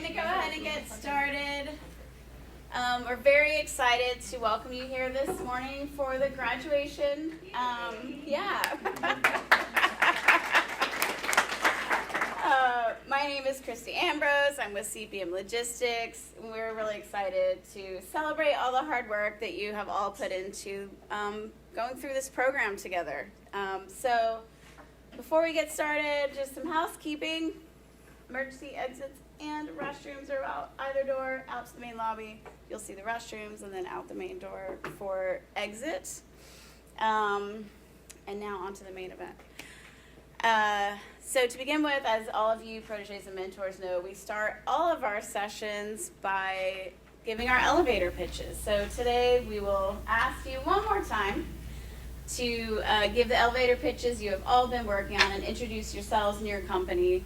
to go ahead and get started. We're very excited to welcome you here this morning for the graduation. My name is Christy Ambrose. I'm with CPM Logistics. We're really excited to celebrate all the hard work that you have all put into going through this program together. So before we get started, just some housekeeping. Emergency exits and restrooms are out either door, out to the main lobby. You'll see the restrooms, and then out the main door for exit. And now on to the main event. So to begin with, as all of you proteges and mentors know, we start all of our sessions by giving our elevator pitches. So today we will ask you one more time to give the elevator pitches you have all been working on and introduce yourselves and your company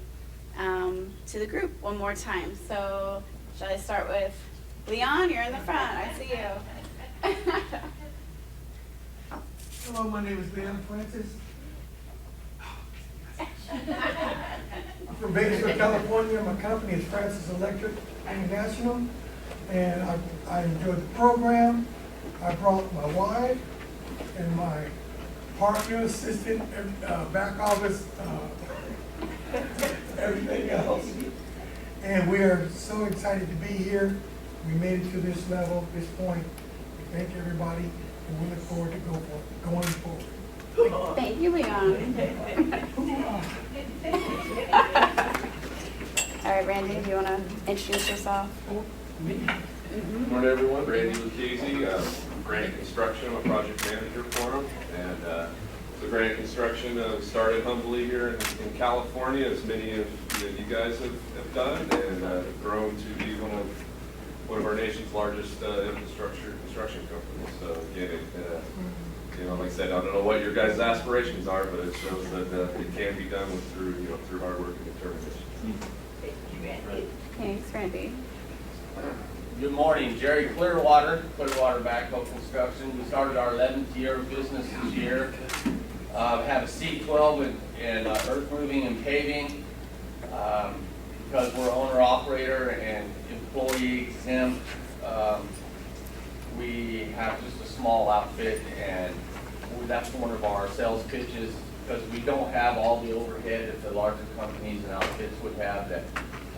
to the group one more time. So shall I start with Leon? You're in the front. I see you. Hello, my name is Leon Francis. I'm from Bakersfield, California. My company is Francis Electric International, and I enjoyed the program. I brought my wife and my partner, assistant, back office, everything else. And we are so excited to be here. We made it to this level, this point. We thank everybody, and we look forward to going forward. Thank you, Leon. All right, Randy, do you want to introduce yourself? Good morning, everyone. Randy Lucchese, Granite Construction. I'm a project manager for them. And so Granite Construction started humbly here in California, as many of you guys have done, and grown to be one of our nation's largest infrastructure construction companies. So again, like I said, I don't know what your guys' aspirations are, but it shows that it can be done through hard work and determination. Thank you, Randy. Thanks, Randy. Good morning, Jerry Clearwater Backhoe Construction. We started our 11th year of business this year. Have a C12 in earth moving and paving. Because we're owner operator and employee exempt, we have just a small outfit, and that's one of our sales pitches, because we don't have all the overhead that the larger companies and outfits would have. That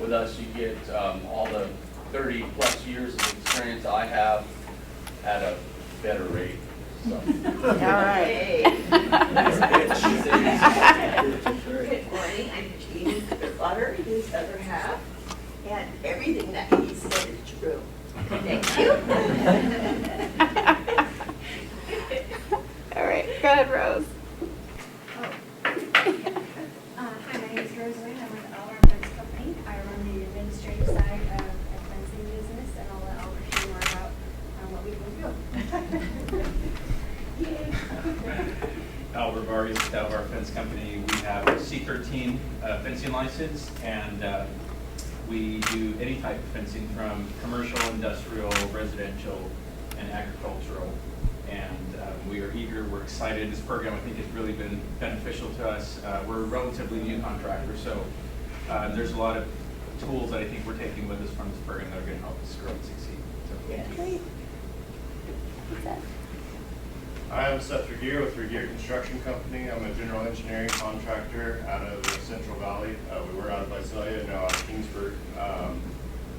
with us you get all the 30 plus years of experience I have at a better rate. So. All right. Good morning, I'm Jean Clearwater, his other half, and everything that he said is true. Thank you. All right, go ahead, Rose. Hi, my name is Rosalie. I'm with Albert Fence Company. I run the administrative side of the fencing business, and I'll let Albert share more about what we can do. Albert Vargas with Albert Fence Company. We have a C13 fencing license, and we do any type of fencing from commercial, industrial, residential, and agricultural. And we are eager, we're excited. This program, I think, has really been beneficial to us. We're a relatively new contractor, so there's a lot of tools that I think we're taking with us from this program that are going to help us grow and succeed. So, Yes. Great. What's that? I'm Seth Regier with Regier Construction Company. I'm a general engineering contractor out of the Central Valley. We were out of Visalia, now out of Kingsburg.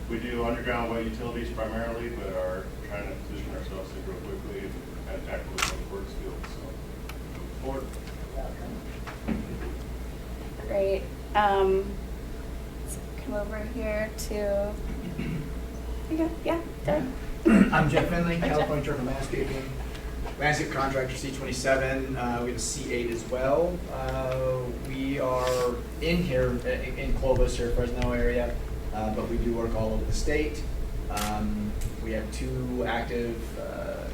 We do underground wet utilities primarily, but are trying to position ourselves to grow quickly and tackle the public works field. So, move forward. Great. Let's come over here to. Yeah, Doug. I'm Jeff Finley, California Journal Landscaping. Landscape contractor C27. We have a C8 as well. We are in here in Clovis or Fresno area, but we do work all over the state. We have 2 active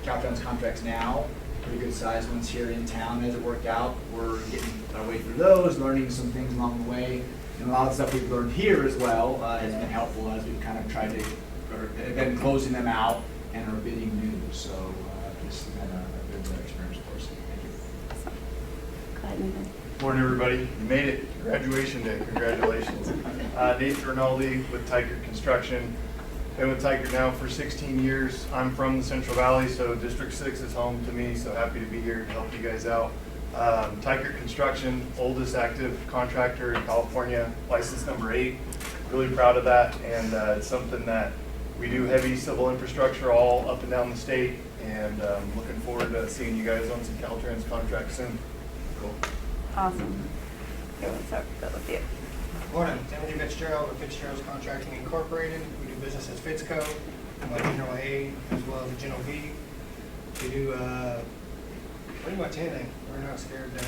Caltrans contracts now, pretty good sized ones here in town. As it worked out, we're getting our way through those, learning some things along the way. And a lot of stuff we've learned here as well has been helpful as we've kind of tried to, or been closing them out and are bidding new. So this has been a good experience for us. Thank you. Awesome. Go ahead, Nathan. Morning, everybody. You made it. Graduation day. Congratulations. Nathan Rinaldi with Tykert Construction. Been with Tykert now for 16 years. I'm from the Central Valley, so District 6 is home to me, so happy to be here to help you guys out. Tykert Construction, oldest active contractor in California, license number 8. Really proud of that, and it's something that we do heavy civil infrastructure all up and down the state, and looking forward to seeing you guys on some Caltrans contracts soon. Cool. Awesome. Okay, let's start with you. Morning, Timothy Fitzgerald with Fitzgerald's Contracting Incorporated. We do business as Fitzco. I'm a General A as well as a General B. We do pretty much anything. We're not scared to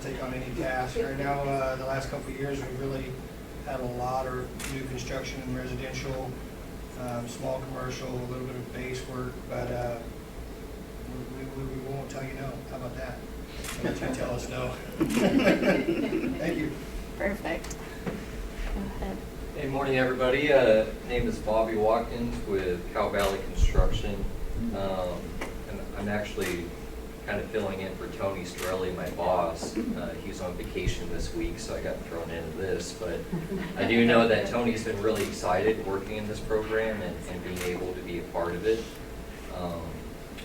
take on any task. Right now, the last couple of years, we've really had a lot of new construction and residential, small commercial, a little bit of base work, but we won't tell you no. How about that? I'll let you tell us no. Thank you. Perfect. Go ahead. Hey, morning, everybody. Name is Bobby Watkins with Cow Valley Construction. And I'm actually kind of filling in for Tony Strelli, my boss. He's on vacation this week, so I got thrown into this. But I do know that Tony's been really excited working in this program and being able to be a part of it.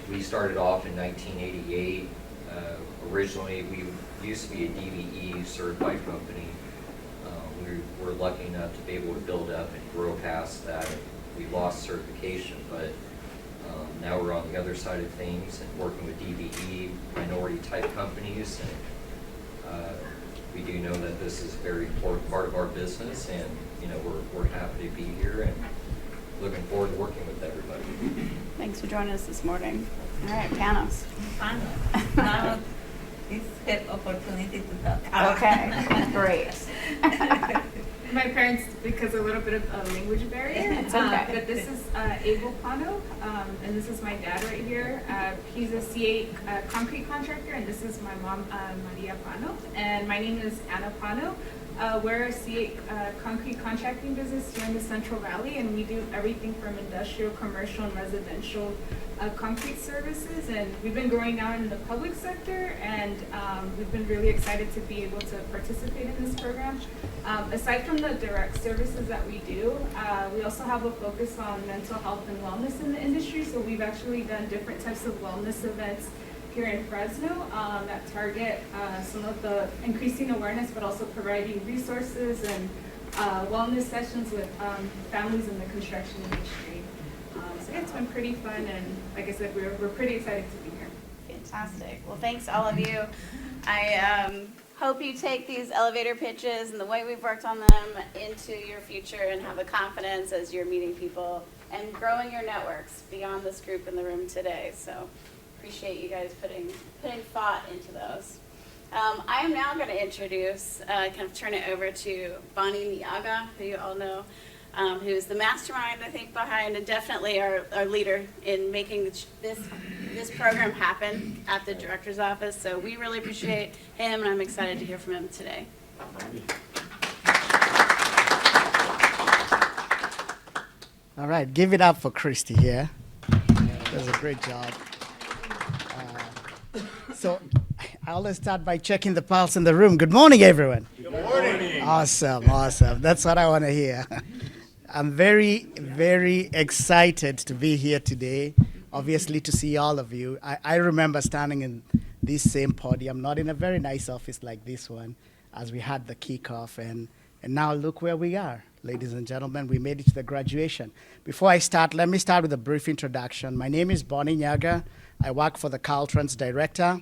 We started off in 1988. Originally, we used to be a DVE certified company. We were lucky enough to be able to build up and grow past that. We lost certification, but now we're on the other side of things and working with DVE, minority type companies. And we do know that this is a very important part of our business, and we're happy to be here and looking forward to working with everybody. Thanks for joining us this morning. All right, Panos. Now it's good opportunity to talk. Okay, great. My parents, because a little bit of a language barrier. It's okay. But this is Abel Pano, and this is my dad right here. He's a C8 concrete contractor, and this is my mom, Maria Pano. And my name is Anna Pano. We're a C8 concrete contracting business here in the Central Valley, and we do everything from industrial, commercial, and residential concrete services. And we've been growing now in the public sector, and we've been really excited to be able to participate in this program. Aside from the direct services that we do, we also have a focus on mental health and wellness in the industry. So we've actually done different types of wellness events here in Fresno that target some of the increasing awareness, but also providing resources and wellness sessions with families in the construction industry. So yeah, it's been pretty fun, and like I said, we're pretty excited to be here. Fantastic. Well, thanks all of you. I hope you take these elevator pitches and the way we've worked on them into your future and have the confidence as you're meeting people and growing your networks beyond this group in the room today. So appreciate you guys putting thought into those. I am now going to introduce, kind of turn it over to Bonnie Niaga, who you all know, who's the mastermind, I think, behind and definitely our leader in making this program happen at the director's office. So we really appreciate him, and I'm excited to hear from him today. All right, give it up for Christy here. Does a great job. So I always start by checking the pulse in the room. Good morning, everyone. Good morning. Awesome. That's what I want to hear. I'm very, very excited to be here today, obviously to see all of you. I remember standing in this same podium, not in a very nice office like this one, as we had the kickoff, and now look where we are. Ladies and gentlemen, we made it to the graduation. Before I start, let me start with a brief introduction. My name is Bonnie Nyaga. I work for the Caltrans Director.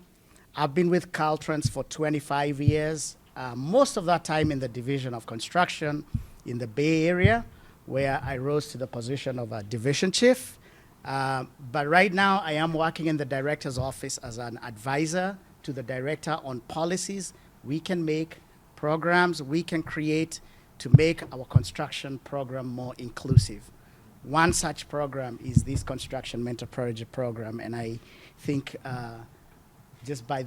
I've been with Caltrans for 25 years, most of that time in the Division of Construction in the Bay Area, where I rose to the position of a division chief. But right now, I am working in the director's office as an advisor to the director on policies we can make, programs we can create to make our construction program more inclusive. One such program is this Construction Mentor-Protégé program, and I think just by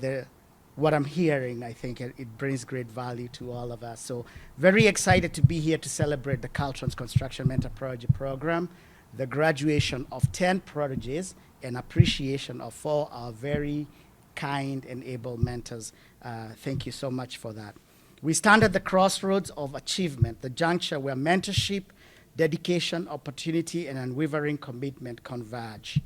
what I'm hearing, I think it brings great value to all of us. So very excited to be here to celebrate the Caltrans Construction Mentor-Protégé program, the graduation of 10 proteges, and appreciation of 4 our very kind, and able mentors. Thank you so much for that. We stand at the crossroads of achievement, the juncture where mentorship, dedication, opportunity, and unwavering commitment converge.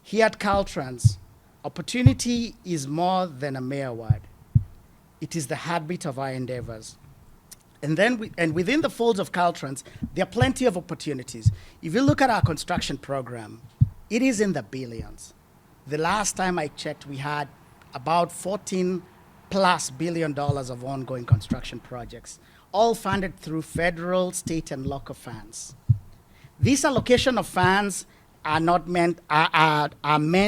Here at Caltrans, opportunity is more than a mere word. It is the heartbeat of our endeavors. And within the folds of Caltrans, there are plenty of opportunities. If you look at our construction program, it is in the billions. The last time I checked, we had about $14+ billion of ongoing construction projects, all funded through federal, state, and local funds. This allocation of funds are meant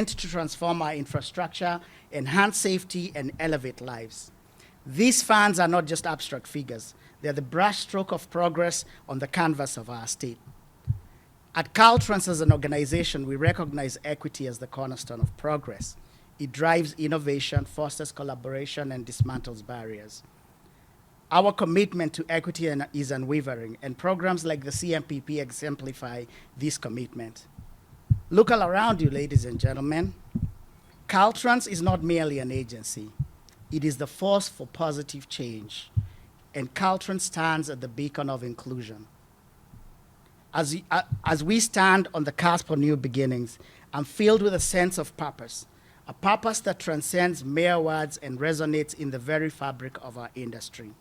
to transform our infrastructure, enhance safety, and elevate lives. These funds are not just abstract figures. They're the brushstroke of progress on the canvas of our state. At Caltrans as an organization, we recognize equity as the cornerstone of progress. It drives innovation, fosters collaboration, and dismantles barriers. Our commitment to equity is unwavering, and programs like the CMPP exemplify this commitment. Look all around you, ladies and gentlemen. Caltrans is not merely an agency. It is the force for positive change, and Caltrans stands at the beacon of inclusion. As we stand on the cusp of new beginnings, I'm filled with a sense of purpose, a purpose that transcends mere words and resonates in the very fabric of our industry.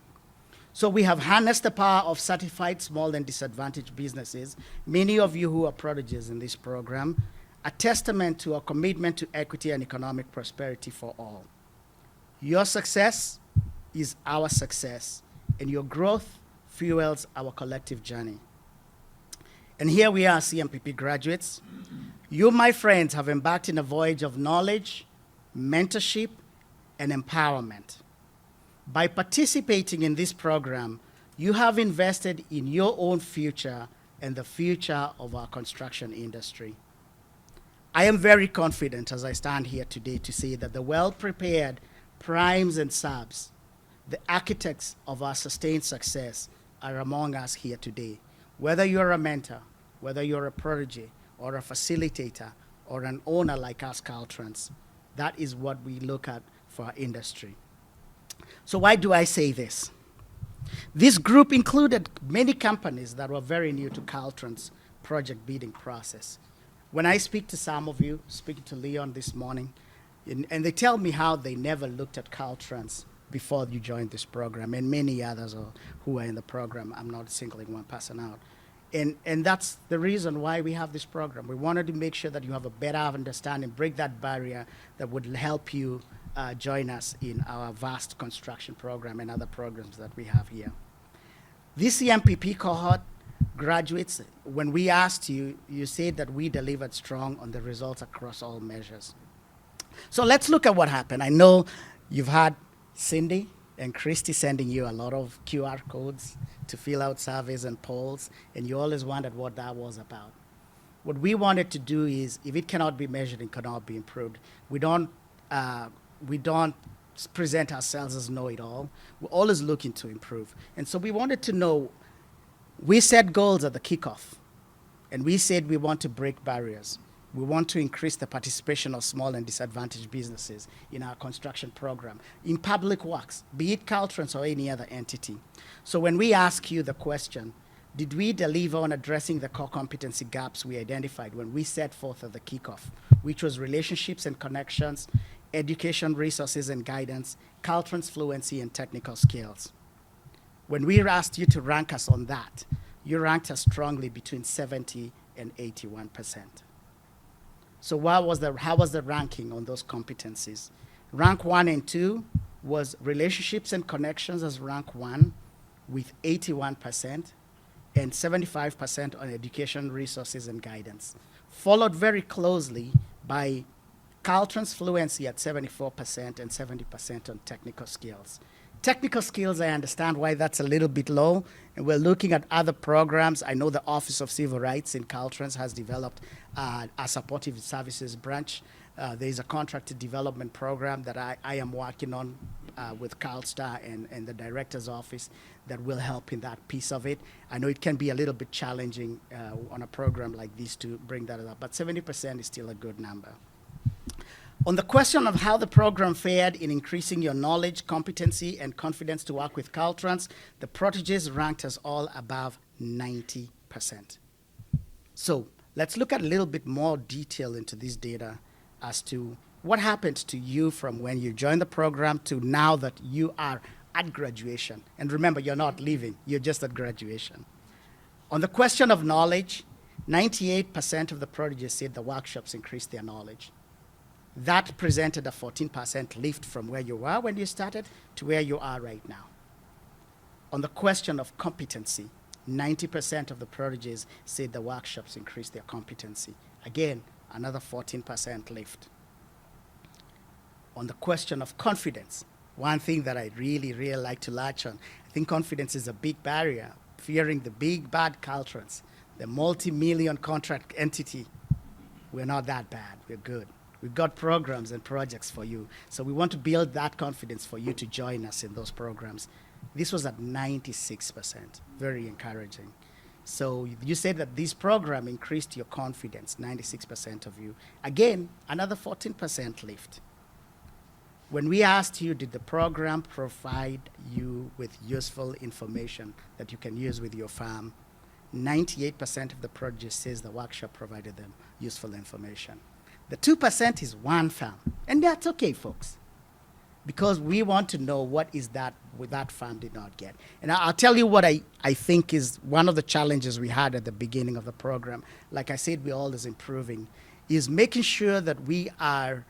So we have harnessed the power of certified small and disadvantaged businesses, many of you who are prodigies in this program, a testament to our commitment to equity and economic prosperity for all. Your success is our success, and your growth fuels our collective journey. And here we are, CMPP graduates. You, my friends, have embarked on a voyage of knowledge, mentorship, and empowerment. By participating in this program, you have invested in your own future and the future of our construction industry. I am very confident as I stand here today to say that the well-prepared primes and subs, the architects of our sustained success, are among us here today. Whether you're a mentor, whether you're a protege, or a facilitator, or an owner like us, Caltrans, that is what we look at for our industry. So why do I say this? This group included many companies that were very new to Caltrans' project bidding process. When I speak to some of you, speaking to Leon this morning, and they tell me how they never looked at Caltrans before you joined this program, and many others who are in the program. I'm not singling one person out. And that's the reason why we have this program. We wanted to make sure that you have a better understanding, break that barrier that would help you join us in our vast construction program and other programs that we have here. This CMPP cohort graduates, when we asked you, you said that we delivered strong on the results across all measures. So let's look at what happened. I know you've had Cindy and Christy sending you a lot of QR codes to fill out surveys and polls, and you always wondered what that was about. What we wanted to do is, if it cannot be measured, it cannot be improved. We don't present ourselves as know-it-all. We're always looking to improve. And so we wanted to know, we set goals at the kickoff, and we said we want to break barriers. We want to increase the participation of small and disadvantaged businesses in our construction program, in public works, be it Caltrans or any other entity. So when we ask you the question, did we deliver on addressing the core competency gaps we identified when we set forth at the kickoff, which was relationships and connections, education, resources and guidance, Caltrans fluency, and technical skills? When we asked you to rank us on that, you ranked us strongly between 70 and 81%. So how was the ranking on those competencies? Rank 1 and 2 was relationships and connections as rank 1 with 81% and 75% on education, resources, and guidance. Followed very closely by Caltrans fluency at 74% and 70% on technical skills. Technical skills, I understand why that's a little bit low, and we're looking at other programs. I know the Office of Civil Rights in Caltrans has developed a supportive services branch. There's a contracted development program that I am working on with CalStar and the director's office that will help in that piece of it. I know it can be a little bit challenging on a program like this to bring that up, but 70% is still a good number. On the question of how the program fared in increasing your knowledge, competency, and confidence to work with Caltrans, the Protégés ranked us all above 90%. So let's look at a little bit more detail into this data as to what happened to you from when you joined the program to now that you are at graduation. And remember, you're not leaving, you're just at graduation. On the question of knowledge, 98% of the Protégés said the workshops increased their knowledge. That presented a 14% lift from where you were when you started to where you are right now. On the question of competency, 90% of the Protégés said the workshops increased their competency. Again, another 14% lift. On the question of confidence, one thing that I really like to latch on, I think confidence is a big barrier. Fearing the big bad Caltrans, the multi-million contract entity, we're not that bad, we're good. We've got programs and projects for you. So we want to build that confidence for you to join us in those programs. This was at 96%, very encouraging. So you said that this program increased your confidence, 96% of you. Again, another 14% lift. When we asked you, did the program provide you with useful information that you can use with your farm? 98% of the Protégés says the workshop provided them useful information. The 2% is one farm, and that's okay, folks, because we want to know what is that farm did not get. And I'll tell you what I think is one of the challenges we had at the beginning of the program. Like I said, we're always improving, is making sure that we are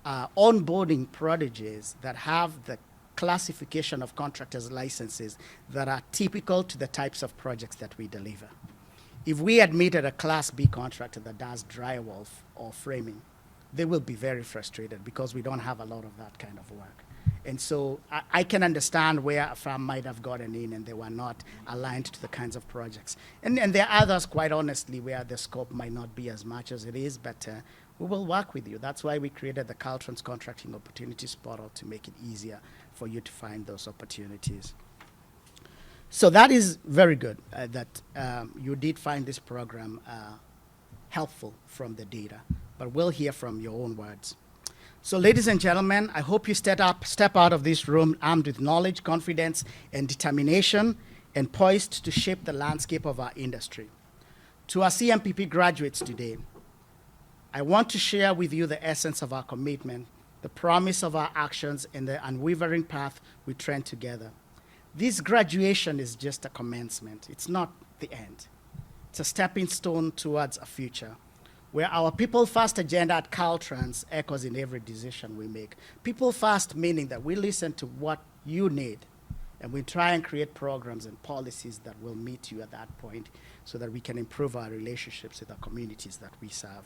onboarding Protégés that have the classification of contractors' licenses that are typical to the types of projects that we deliver. If we admitted a Class B contractor that does drywall or framing, they will be very frustrated because we don't have a lot of that kind of work. And so I can understand where a firm might have gotten in and they were not aligned to the kinds of projects. And there are others, quite honestly, where the scope might not be as much as it is, but we will work with you. That's why we created the Caltrans Contracting Opportunities Portal, to make it easier for you to find those opportunities. So that is very good that you did find this program helpful from the data, but we'll hear from your own words. So ladies and gentlemen, I hope you step out of this room armed with knowledge, confidence, and determination, and poised to shape the landscape of our industry. To our CMPP graduates today, I want to share with you the essence of our commitment, the promise of our actions, and the unwavering path we trend together. This graduation is just a commencement. It's not the end. It's a stepping stone towards a future where our people first agenda at Caltrans echoes in every decision we make. People first meaning that we listen to what you need, and we try and create programs and policies that will meet you at that point so that we can improve our relationships with the communities that we serve.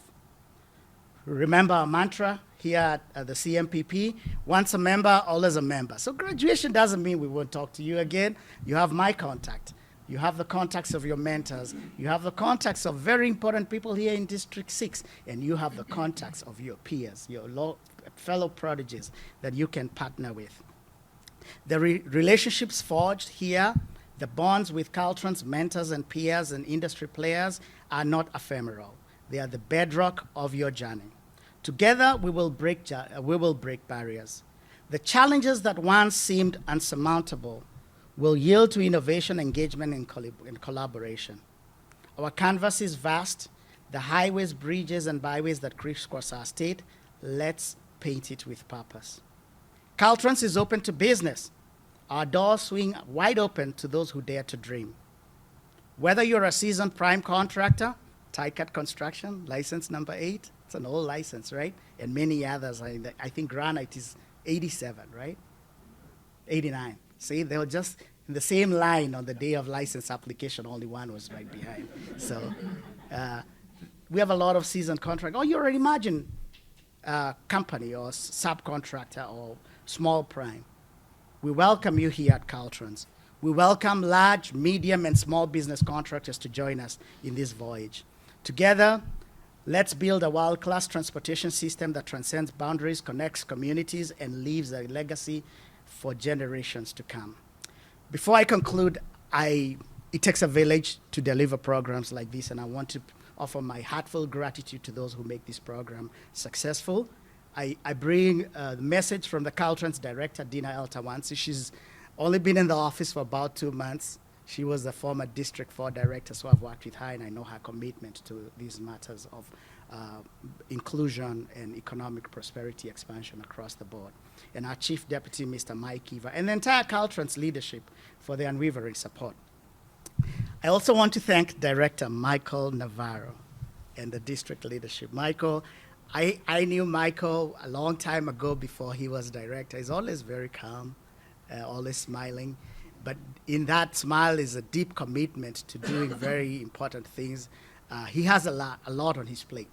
Remember our mantra here at the CMPP, once a member, always a member. So graduation doesn't mean we won't talk to you again. You have my contact. You have the contacts of your mentors. You have the contacts of very important people here in District 6. And you have the contacts of your peers, your fellow Protégés that you can partner with. The relationships forged here, the bonds with Caltrans mentors and peers and industry players are not ephemeral. They are the bedrock of your journey. Together, we will break barriers. The challenges that once seemed unsurmountable will yield to innovation, engagement, and collaboration. Our canvas is vast. The highways, bridges, and byways that crisscross our state, let's paint it with purpose. Caltrans is open to business. Our doors swing wide open to those who dare to dream. Whether you're a seasoned prime contractor, Tie-Cut Construction, license number 8. It's an old license, right? And many others. I think Granite is 87, right? 89. See, they were just in the same line on the day of license application. Only one was right behind. So we have a lot of seasoned contract. Or you're an emerging company or subcontractor or small prime. We welcome you here at Caltrans. We welcome large, medium, and small business contractors to join us in this voyage. Together, let's build a world-class transportation system that transcends boundaries, connects communities, and leaves a legacy for generations to come. Before I conclude, it takes a village to deliver programs like this, and I want to offer my heartfelt gratitude to those who make this program successful. I bring the message from the Caltrans director, Dina El-Tawansi. She's only been in the office for about 2 months. She was the former District 4 director, so I've worked with her, and I know her commitment to these matters of inclusion and economic prosperity expansion across the board. And our Chief Deputy, Mr. Mike Eva, and the entire Caltrans leadership for their unwavering support. I also want to thank Director Michael Navarro and the district leadership. Michael, I knew Michael a long time ago before he was director. He's always very calm, always smiling. But in that smile is a deep commitment to doing very important things. He has a lot on his plate.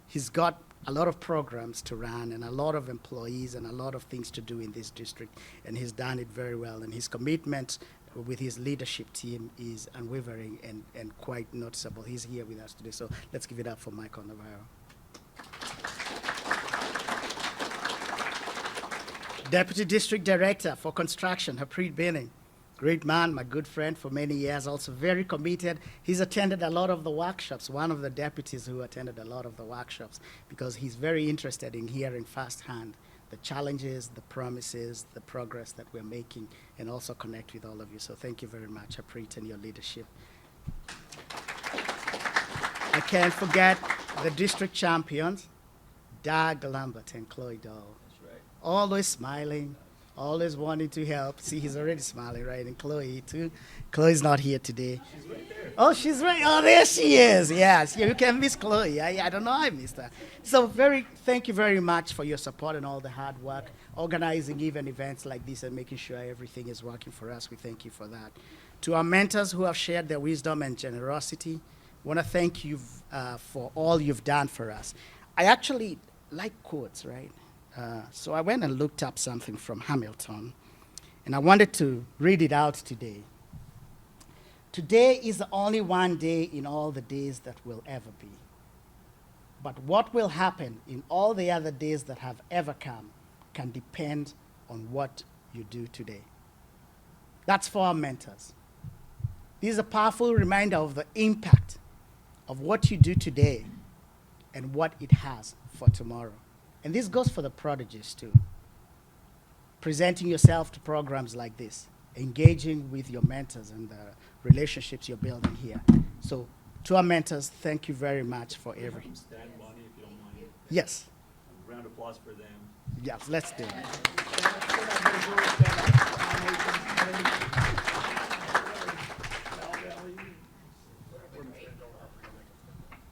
He's got a lot of programs to run and a lot of employees and a lot of things to do in this district, and he's done it very well. And his commitment with his leadership team is unwavering and quite noticeable. He's here with us today, so let's give it up for Michael Navarro. Deputy District Director for Construction, Harpreet Binning. Great man, my good friend for many years, also very committed. He's attended a lot of the workshops, one of the deputies who attended a lot of the workshops, because he's very interested in hearing firsthand the challenges, the promises, the progress that we're making, and also connect with all of you. So thank you very much, Harpreet, and your leadership. I can't forget the district champions, Doug Lambert and Chloe Dole. Always smiling, always wanting to help. See, he's already smiling, right? And Chloe, too. Chloe's not here today. She's right there. Oh, she's right. Oh, there she is. Yes, you can miss Chloe. I don't know, I missed her. So thank you very much for your support and all the hard work, organizing even events like this and making sure everything is working for us. We thank you for that. To our mentors who have shared their wisdom and generosity, I want to thank you for all you've done for us. I actually like quotes, right? So I went and looked up something from Hamilton, and I wanted to read it out today. Today is the only one day in all the days that will ever be. But what will happen in all the other days that have ever come can depend on what you do today. That's for our mentors. This is a powerful reminder of the impact of what you do today and what it has for tomorrow. And this goes for the prodigies too. Presenting yourself to programs like this, engaging with your mentors and the relationships you're building here. So to our mentors, thank you very much for everything. Stand Bonnie, if you don't mind. Yes. A round of applause for them. Yes, let's do it.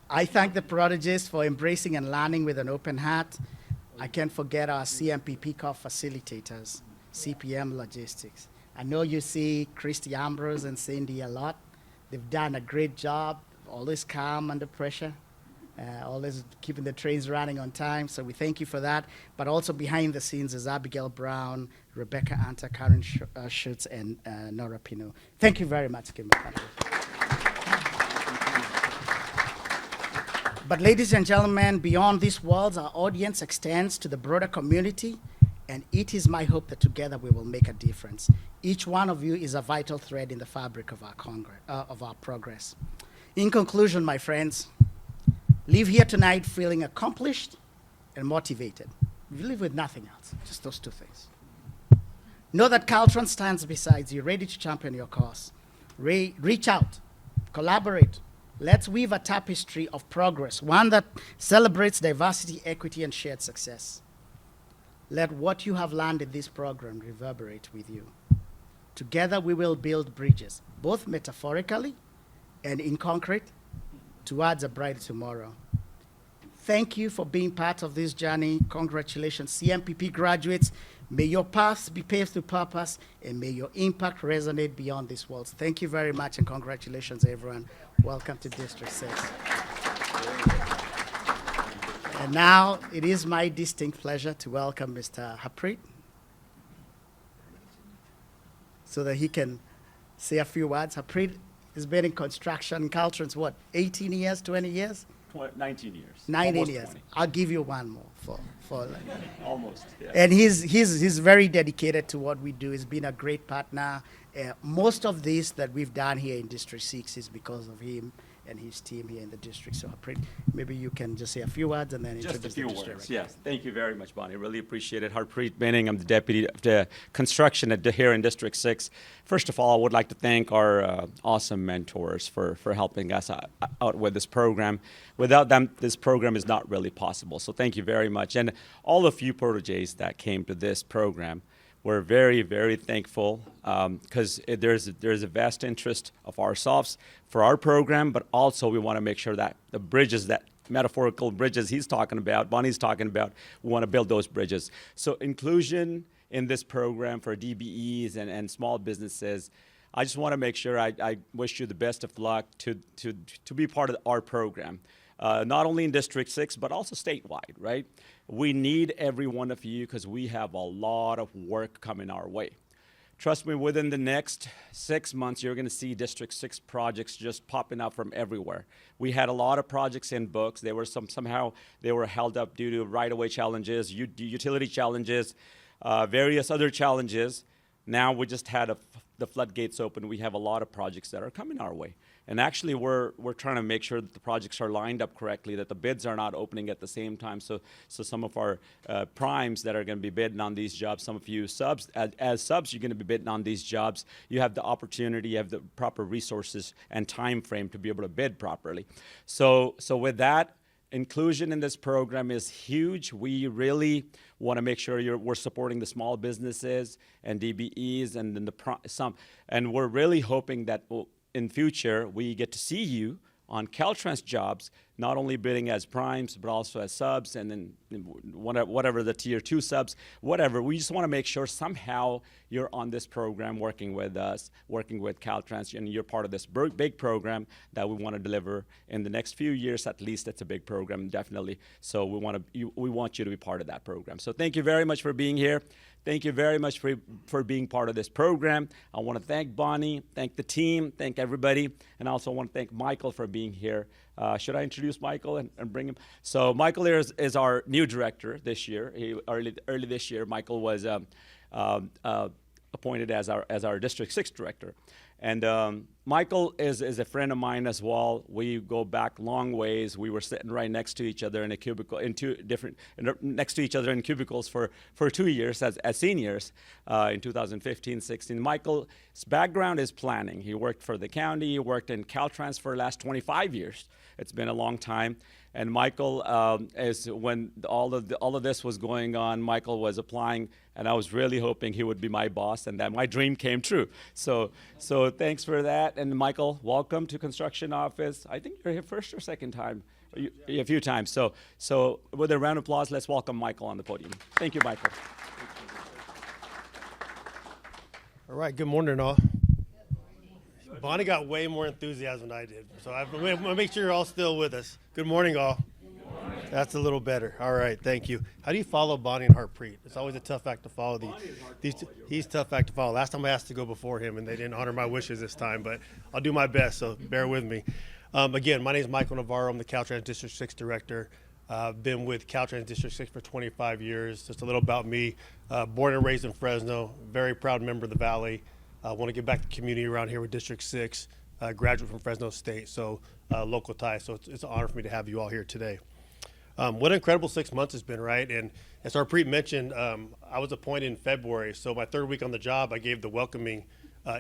I thank the prodigies for embracing and learning with an open heart. I can't forget our CMPP Corp facilitators, CPM Logistics. I know you see Christy Ambrose and Cindy a lot. They've done a great job, always calm under pressure, always keeping the trains running on time. So we thank you for that. But also behind the scenes is Abigail Brown, Rebecca Anta, Karen Schutz, and Nora Pino. Thank you very much, Kim. But ladies and gentlemen, beyond these walls, our audience extends to the broader community, and it is my hope that together we will make a difference. Each one of you is a vital thread in the fabric of our progress. In conclusion, my friends, leave here tonight feeling accomplished and motivated. You leave with nothing else, just those two things. Know that Caltrans stands beside you, ready to champion your cause. Reach out, collaborate. Let's weave a tapestry of progress, one that celebrates diversity, equity, and shared success. Let what you have learned in this program reverberate with you. Together we will build bridges, both metaphorically and in concrete, towards a brighter tomorrow. Thank you for being part of this journey. Congratulations, CMPP graduates. May your paths be paved with purpose, and may your impact resonate beyond these walls. Thank you very much, and congratulations, everyone. Welcome to District 6. And now it is my distinct pleasure to welcome Mr. Harpreet so that he can say a few words. Harpreet has been in construction in Caltrans, what, 18 years, 20 years? 19 years. 19 Almost years. 20. I'll give you one more for Almost, yeah. And he's very dedicated to what we do. He's been a great partner. Most of this that we've done here in District 6 is because of him, and his team here in the district. So Harpreet, maybe you can just say a few words and then Just a introduce few the district. words, yes. Thank you very much, Bonnie. Really appreciate it. Harpreet Benning, I'm the Deputy of the Construction here in District 6. First of all, I would like to thank our awesome mentors for helping us out with this program. Without them, this program is not really possible. So thank you very much. And all of you proteges that came to this program, we're very, very thankful because there's a vast interest of ourselves for our program, but also we want to make sure that the bridges, that metaphorical bridges he's talking about, Bonnie's talking about, we want to build those bridges. So inclusion in this program for DBEs and small businesses, I just want to make sure I wish you the best of luck to be part of our program. Not only in District 6, but also statewide, right? We need every one of you because we have a lot of work coming our way. Trust me, within the next 6 months, you're going to see District 6 projects just popping up from everywhere. We had a lot of projects in books. They were somehow they were held up due to right-of-way challenges, utility challenges, various other challenges. Now we just had the floodgates open. We have a lot of projects that are coming our way. And actually, we're trying to make sure that the projects are lined up correctly, that the bids are not opening at the same time. So some of our primes that are going to be bidding on these jobs, some of you subs, as subs, you're going to be bidding on these jobs. You have the opportunity, you have the proper resources and time frame to be able to bid properly. So with that, inclusion in this program is huge. We really want to make sure we're supporting the small businesses and DBEs and then and we're really hoping that in future we get to see you on Caltrans jobs, not only bidding as primes, but also as subs, and then whatever the tier 2 subs, whatever. We just want to make sure somehow you're on this program working with us, working with Caltrans, and you're part of this big program that we want to deliver in the next few years. At least it's a big program, definitely. So we want you to be part of that program. So thank you very much for being here. Thank you very much for being part of this program. I want to thank Bonnie, thank the team, thank everybody, and I also want to thank Michael for being here. Should I introduce Michael and bring him? So Michael here is our new director this year. Early this year, Michael was appointed as our District 6 director. And Michael is a friend of mine as well. We go back long ways. We were sitting right next to each other in a cubicle, next to each other in cubicles for 2 years as seniors in 2015-16. Michael's background is planning. He worked for the county. He worked in Caltrans for the last 25 years. It's been a long time. And Michael, when all of this was going on, Michael was applying, and I was really hoping he would be my boss, and that my dream came true. So thanks for that. And Michael, welcome to Construction Office. I think you're here first or second time, a few times. So with a round of applause, let's welcome Michael on the podium. Thank you, Michael. All right, good morning, all. Bonnie got way more enthusiasm than I did, so I'm going to make sure you're all still with us. Good morning, all. Good morning. That's a little better. All right, thank you. How do you follow Bonnie and Harpreet? It's always a tough act to follow. He's a tough act to follow. Last time I asked to go before him, and they didn't honor my wishes this time, but I'll do my best, so bear with me. Again, my name is Michael Navarro. I'm the Caltrans District 6 Director. I've been with Caltrans District 6 for 25 years. Just a little about me. Born and raised in Fresno, very proud member of the Valley. I want to give back to the community around here with District 6, graduate from Fresno State, so local ties. So it's an honor for me to have you all here today. What an incredible 6 months has been, right? And as Harpreet mentioned, I was appointed in February. So my third week on the job, I gave the welcoming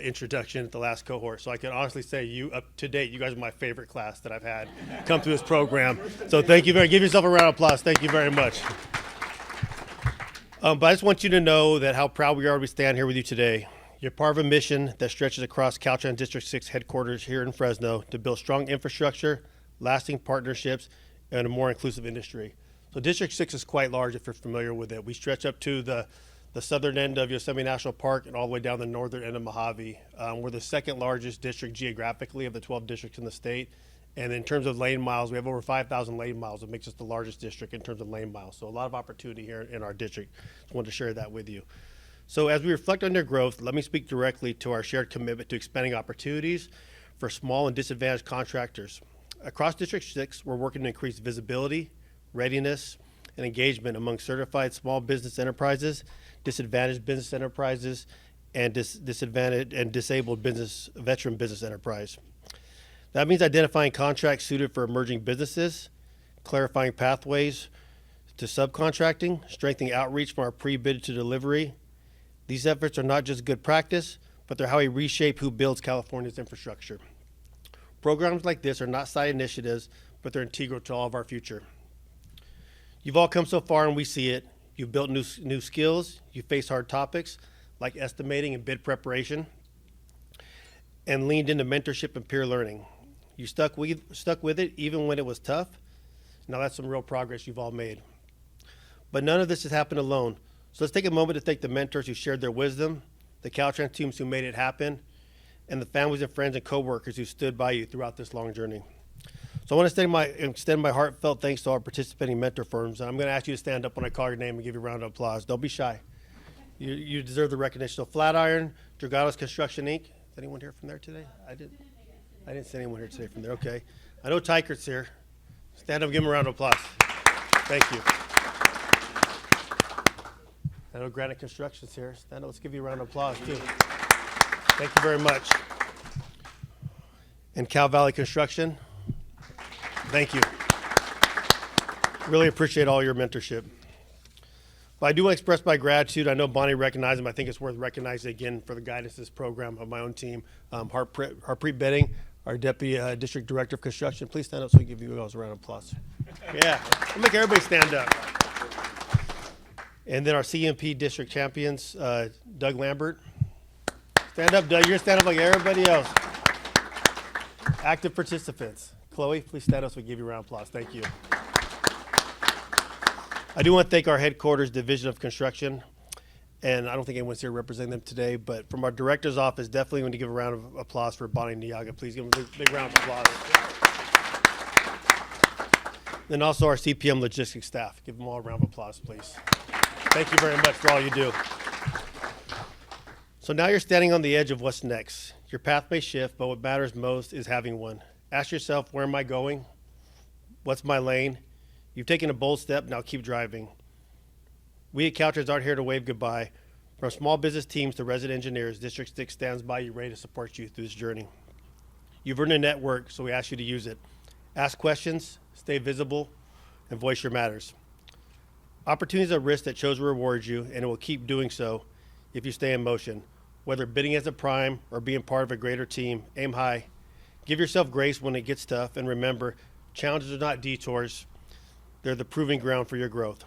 introduction at the last cohort. So I can honestly say up to date, you guys are my favorite class that I've had come through this program. So thank you give yourself a round of applause. Thank you very much. But I just want you to know that how proud we are to stand here with you today. You're part of a mission that stretches across Caltrans District 6 headquarters here in Fresno to build strong infrastructure, lasting partnerships, and a more inclusive industry. So District 6 is quite large if you're familiar with it. We stretch up to the southern end of Yosemite National Park and all the way down the northern end of Mojave. We're the second largest district geographically of the 12 districts in the state. And in terms of lane miles, we have over 5,000 lane miles. It makes us the largest district in terms of lane miles. So a lot of opportunity here in our district. Just wanted to share that with you. So as we reflect on their growth, let me speak directly to our shared commitment to expanding opportunities for small and disadvantaged contractors. Across District 6, we're working to increase visibility, readiness, and engagement among certified small business enterprises, disadvantaged business enterprises, and disadvantaged and disabled veteran business enterprise. That means identifying contracts suited for emerging businesses, clarifying pathways to subcontracting, strengthening outreach from our pre-bid to delivery. These efforts are not just good practice, but they're how we reshape who builds California's infrastructure. Programs like this are not side initiatives, but they're integral to all of our future. You've all come so far and we see it. You've built new skills, you've faced hard topics like estimating and bid preparation, and leaned into mentorship and peer learning. You stuck with it even when it was tough. Now that's some real progress you've all made. But none of this has happened alone. So let's take a moment to thank the mentors who shared their wisdom, the Caltrans teams who made it happen, and the families and friends and coworkers who stood by you throughout this long journey. So I want to extend my heartfelt thanks to our participating mentor firms. And I'm going to ask you to stand up when I call your name and give you a round of applause. Don't be shy. You deserve the recognition. So Flatiron, Dragados Construction Inc. Is anyone here from there today? I didn't see anyone here today from there. Okay. I know Tykert's here. Stand up and give him a round of applause. Thank you. I know Granite Construction's here. Stand up. Let's give you a round of applause, too. Thank you very much. And Cal Valley Construction, thank you. Really appreciate all your mentorship. But I do want to express my gratitude. I know Bonnie recognized him. I think it's worth recognizing again for the guidance of this program of my own team. Harpreet Betting, our Deputy District Director of Construction. Please stand up so we can give you guys a round of applause. Yeah, we'll make everybody stand up. And then our CMP District Champions, Doug Lambert. Stand up, Doug. You're going to stand up like everybody else. Active participants. Chloe, please stand up so we give you a round of applause. Thank you. I do want to thank our headquarters Division of Construction, and I don't think anyone's here representing them today, but from our director's office, definitely want to give a round of applause for Bonnie Niaga. Please give them a big round of applause. Then also our CPM logistics staff. Give them all a round of applause, please. Thank you very much for all you do. So now you're standing on the edge of what's next. Your path may shift, but what matters most is having one. Ask yourself, where am I going? What's my lane? You've taken a bold step, now keep driving. We at Caltrans aren't here to wave goodbye. From small business teams to resident engineers, District 6 stands by you, ready to support you through this journey. You've earned a network, so we ask you to use it. Ask questions, stay visible, and voice your matters. Opportunities are risks that chose to reward you, and it will keep doing so if you stay in motion. Whether bidding as a prime or being part of a greater team, aim high. Give yourself grace when it gets tough, and remember, challenges are not detours. They're the proving ground for your growth.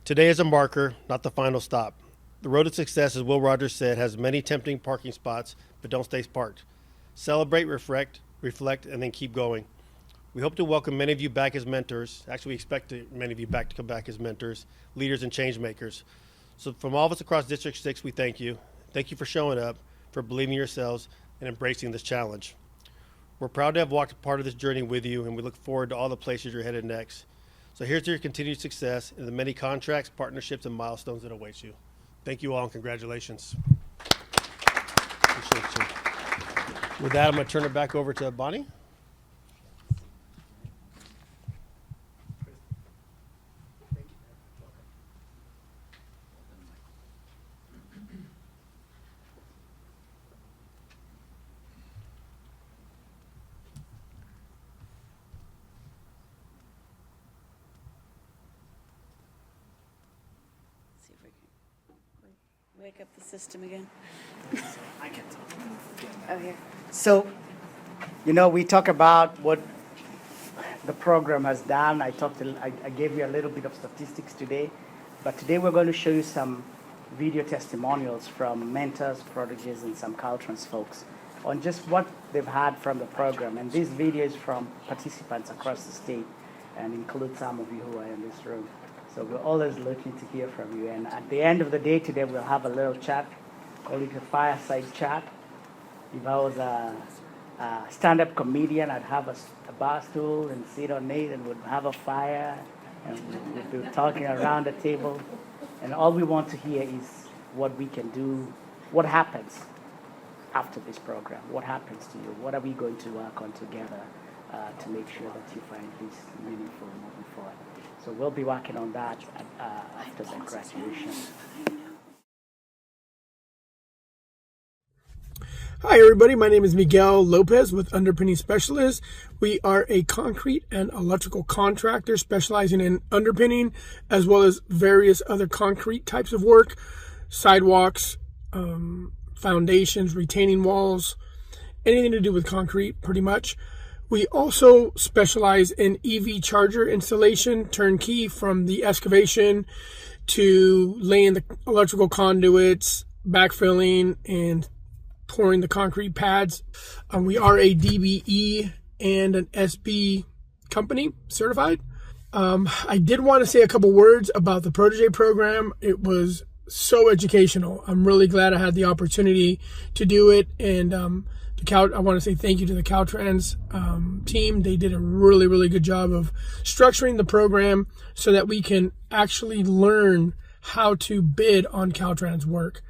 Today is a marker, not the final stop. The road to success, as Will Rogers said, has many tempting parking spots, but don't stay parked. Celebrate, reflect, and then keep going. We hope to welcome many of you back as mentors. Actually, we expect many of you back to come back as mentors, leaders, and change makers. So from all of us across District 6, we thank you. Thank you for showing up, for believing in yourselves, and embracing this challenge. We're proud to have walked part of this journey with you, and we look forward to all the places you're headed next. So here's to your continued success and the many contracts, partnerships, and milestones that await you. Thank you all, and congratulations. Appreciate you. With that, I'm going to turn it back over to Bonnie. See if we can wake up the system again. I can talk. Oh, here. So, we talk about what the program has done. I gave you a little bit of statistics today, but today we're going to show you some video testimonials from mentors, proteges, and some Caltrans folks on just what they've had from the program. And this video is from participants across the state and includes some of you who are in this room. So we're always looking to hear from you. And at the end of the day today, we'll have a little chat, call it a fireside chat. If I was a stand-up comedian, I'd have a bar stool and sit on it and would have a fire and we'd be talking around the table. And all we want to hear is what we can do, what happens after this program, what happens to you, what are we going to work on together to make sure that you find this meaningful moving forward. So we'll be working on that after the graduation. Hi, everybody. My name is Miguel Lopez with Underpinning Specialists. We are a concrete and electrical contractor specializing in underpinning as well as various other concrete types of work, sidewalks, foundations, retaining walls, anything to do with concrete, pretty much. We also specialize in EV charger installation, turnkey, from the excavation to laying the electrical conduits, backfilling, and pouring the concrete pads. We are a DBE and an SB company certified. I did want to say a couple words about the Protégé program. It was so educational. I'm really glad I had the opportunity to do it. And I want to say thank you to the Caltrans team. They did a really, really good job of structuring the program so that we can actually learn how to bid on Caltrans work.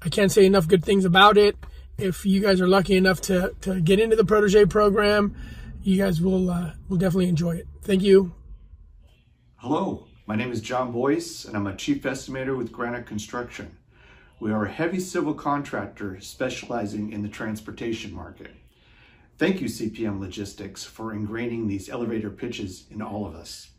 I can't say enough good things about it. If you guys are lucky enough to get into the Protégé program, you guys will definitely enjoy it. Thank you. Hello, my name is John Boyce, and I'm a chief estimator with Granite Construction. We are a heavy civil contractor specializing in the transportation market. Thank you, CPM Logistics, for ingraining these elevator pitches in all of us.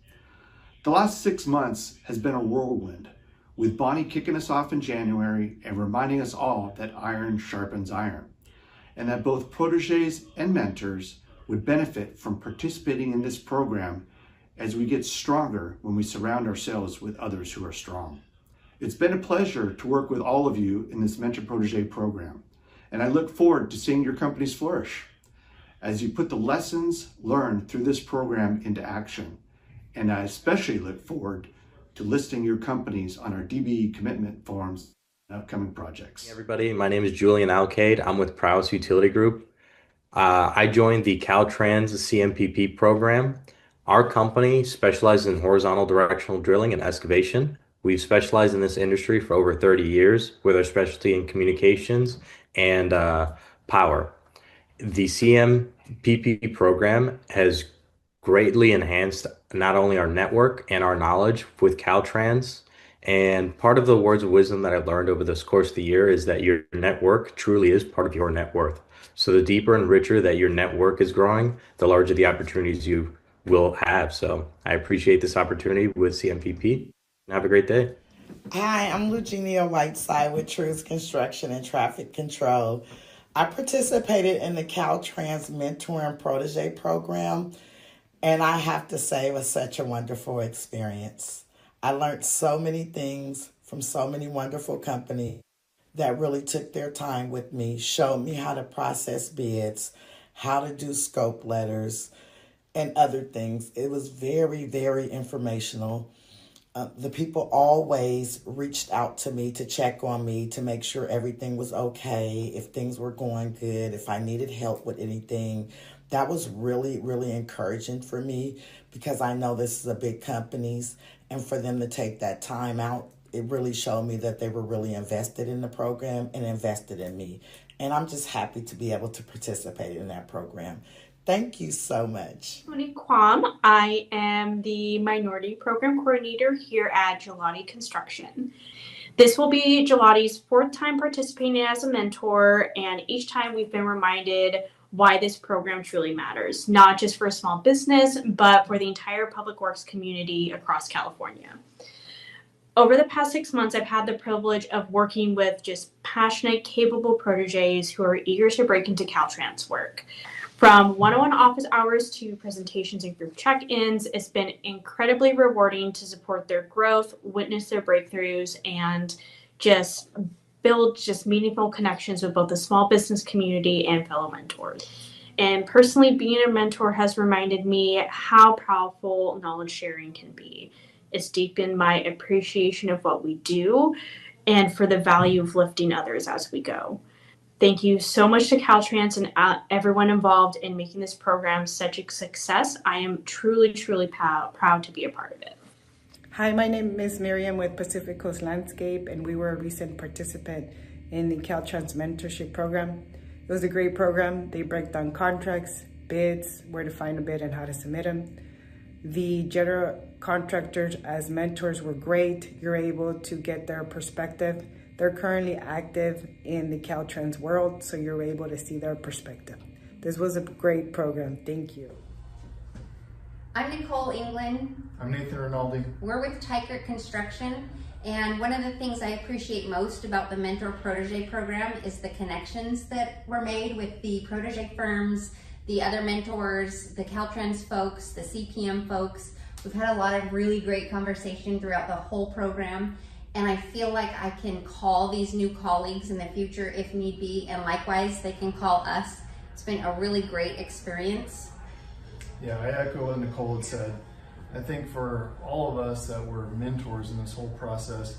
The last 6 months has been a whirlwind, with Bonnie kicking us off in January and reminding us all that iron sharpens iron, and that both protégés and mentors would benefit from participating in this program as we get stronger when we surround ourselves with others who are strong. It's been a pleasure to work with all of you in this Mentor-Protégé program, and I look forward to seeing your companies flourish as you put the lessons learned through this program into action. And I especially look forward to listing your companies on our DBE commitment forms and upcoming projects. Hey everybody, my name is Julian Alcade. I'm with Prowess Utility Group. I joined the Caltrans CMPP program. Our company specializes in horizontal directional drilling and excavation. We've specialized in this industry for over 30 years with our specialty in communications and power. The CMPP program has greatly enhanced not only our network and our knowledge with Caltrans, and part of the words of wisdom that I've learned over this course of the year is that your network truly is part of your net worth. So the deeper and richer that your network is growing, the larger the opportunities you will have. So I appreciate this opportunity with CMPP. Have a great day. Hi, I'm Eugenia Whiteside with Truth Construction and Traffic Control. I participated in the Caltrans Mentor and Protégé program, and I have to say it was such a wonderful experience. I learned so many things from so many wonderful companies that really took their time with me, showed me how to process bids, how to do scope letters, and other things. It was very, very informational. The people always reached out to me to check on me, to make sure everything was okay, if things were going good, if I needed help with anything. That was really, really encouraging for me because I know this is a big companies, and for them to take that time out, it really showed me that they were really invested in the program and invested in me. And I'm just happy to be able to participate in that program. Thank you so much. Tony Kwam. I am the Minority Program Coordinator here at Gelati Construction. This will be Gelati's 4th time participating as a mentor, and each time we've been reminded why this program truly matters, not just for a small business, but for the entire public works community across California. Over the past 6 months, I've had the privilege of working with just passionate, capable protégés who are eager to break into Caltrans work. From one-on-one office hours to presentations and group check-ins, it's been incredibly rewarding to support their growth, witness their breakthroughs, and just build meaningful connections with both the small business community and fellow mentors. And personally, being a mentor has reminded me how powerful knowledge sharing can be. It's deepened my appreciation of what we do and for the value of lifting others as we go. Thank you so much to Caltrans and everyone involved in making this program such a success. I am truly, truly proud to be a part of it. Hi, my name is Miriam with Pacific Coast Landscape, and we were a recent participant in the Caltrans Mentorship Program. It was a great program. They break down contracts, bids, where to find a bid and how to submit them. The general contractors as mentors were great. You're able to get their perspective They're currently active in the Caltrans world, so you're able to see their perspective. This was a great program. Thank you. I'm Nicole England. I'm Nathan Rinaldi. We're with Tykert Construction, and one of the things I appreciate most about the Mentor-Protégé program is the connections that were made with the protégé firms, the other mentors, the Caltrans folks, the CPM folks. We've had a lot of really great conversation throughout the whole program, and I feel like I can call these new colleagues in the future if need be, and likewise they can call us. It's been a really great experience. Yeah, I echo what Nicole had said. I think for all of us that were mentors in this whole process,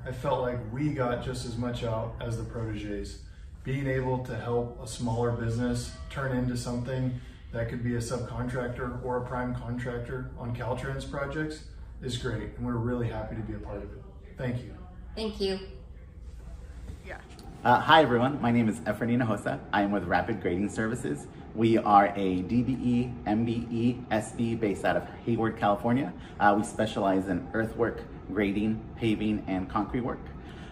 I felt like we got just as much out as the protégés. Being able to help a smaller business turn into something that could be a subcontractor or a prime contractor on Caltrans projects is great, and we're really happy to be a part of it. Thank you. Thank you. Hi everyone, my name is Efrain Hinojosa. I am with Rapid Grading Services. We are a DBE, MBE, SV based out of Hayward, California. We specialize in earthwork, grading, paving, and concrete work.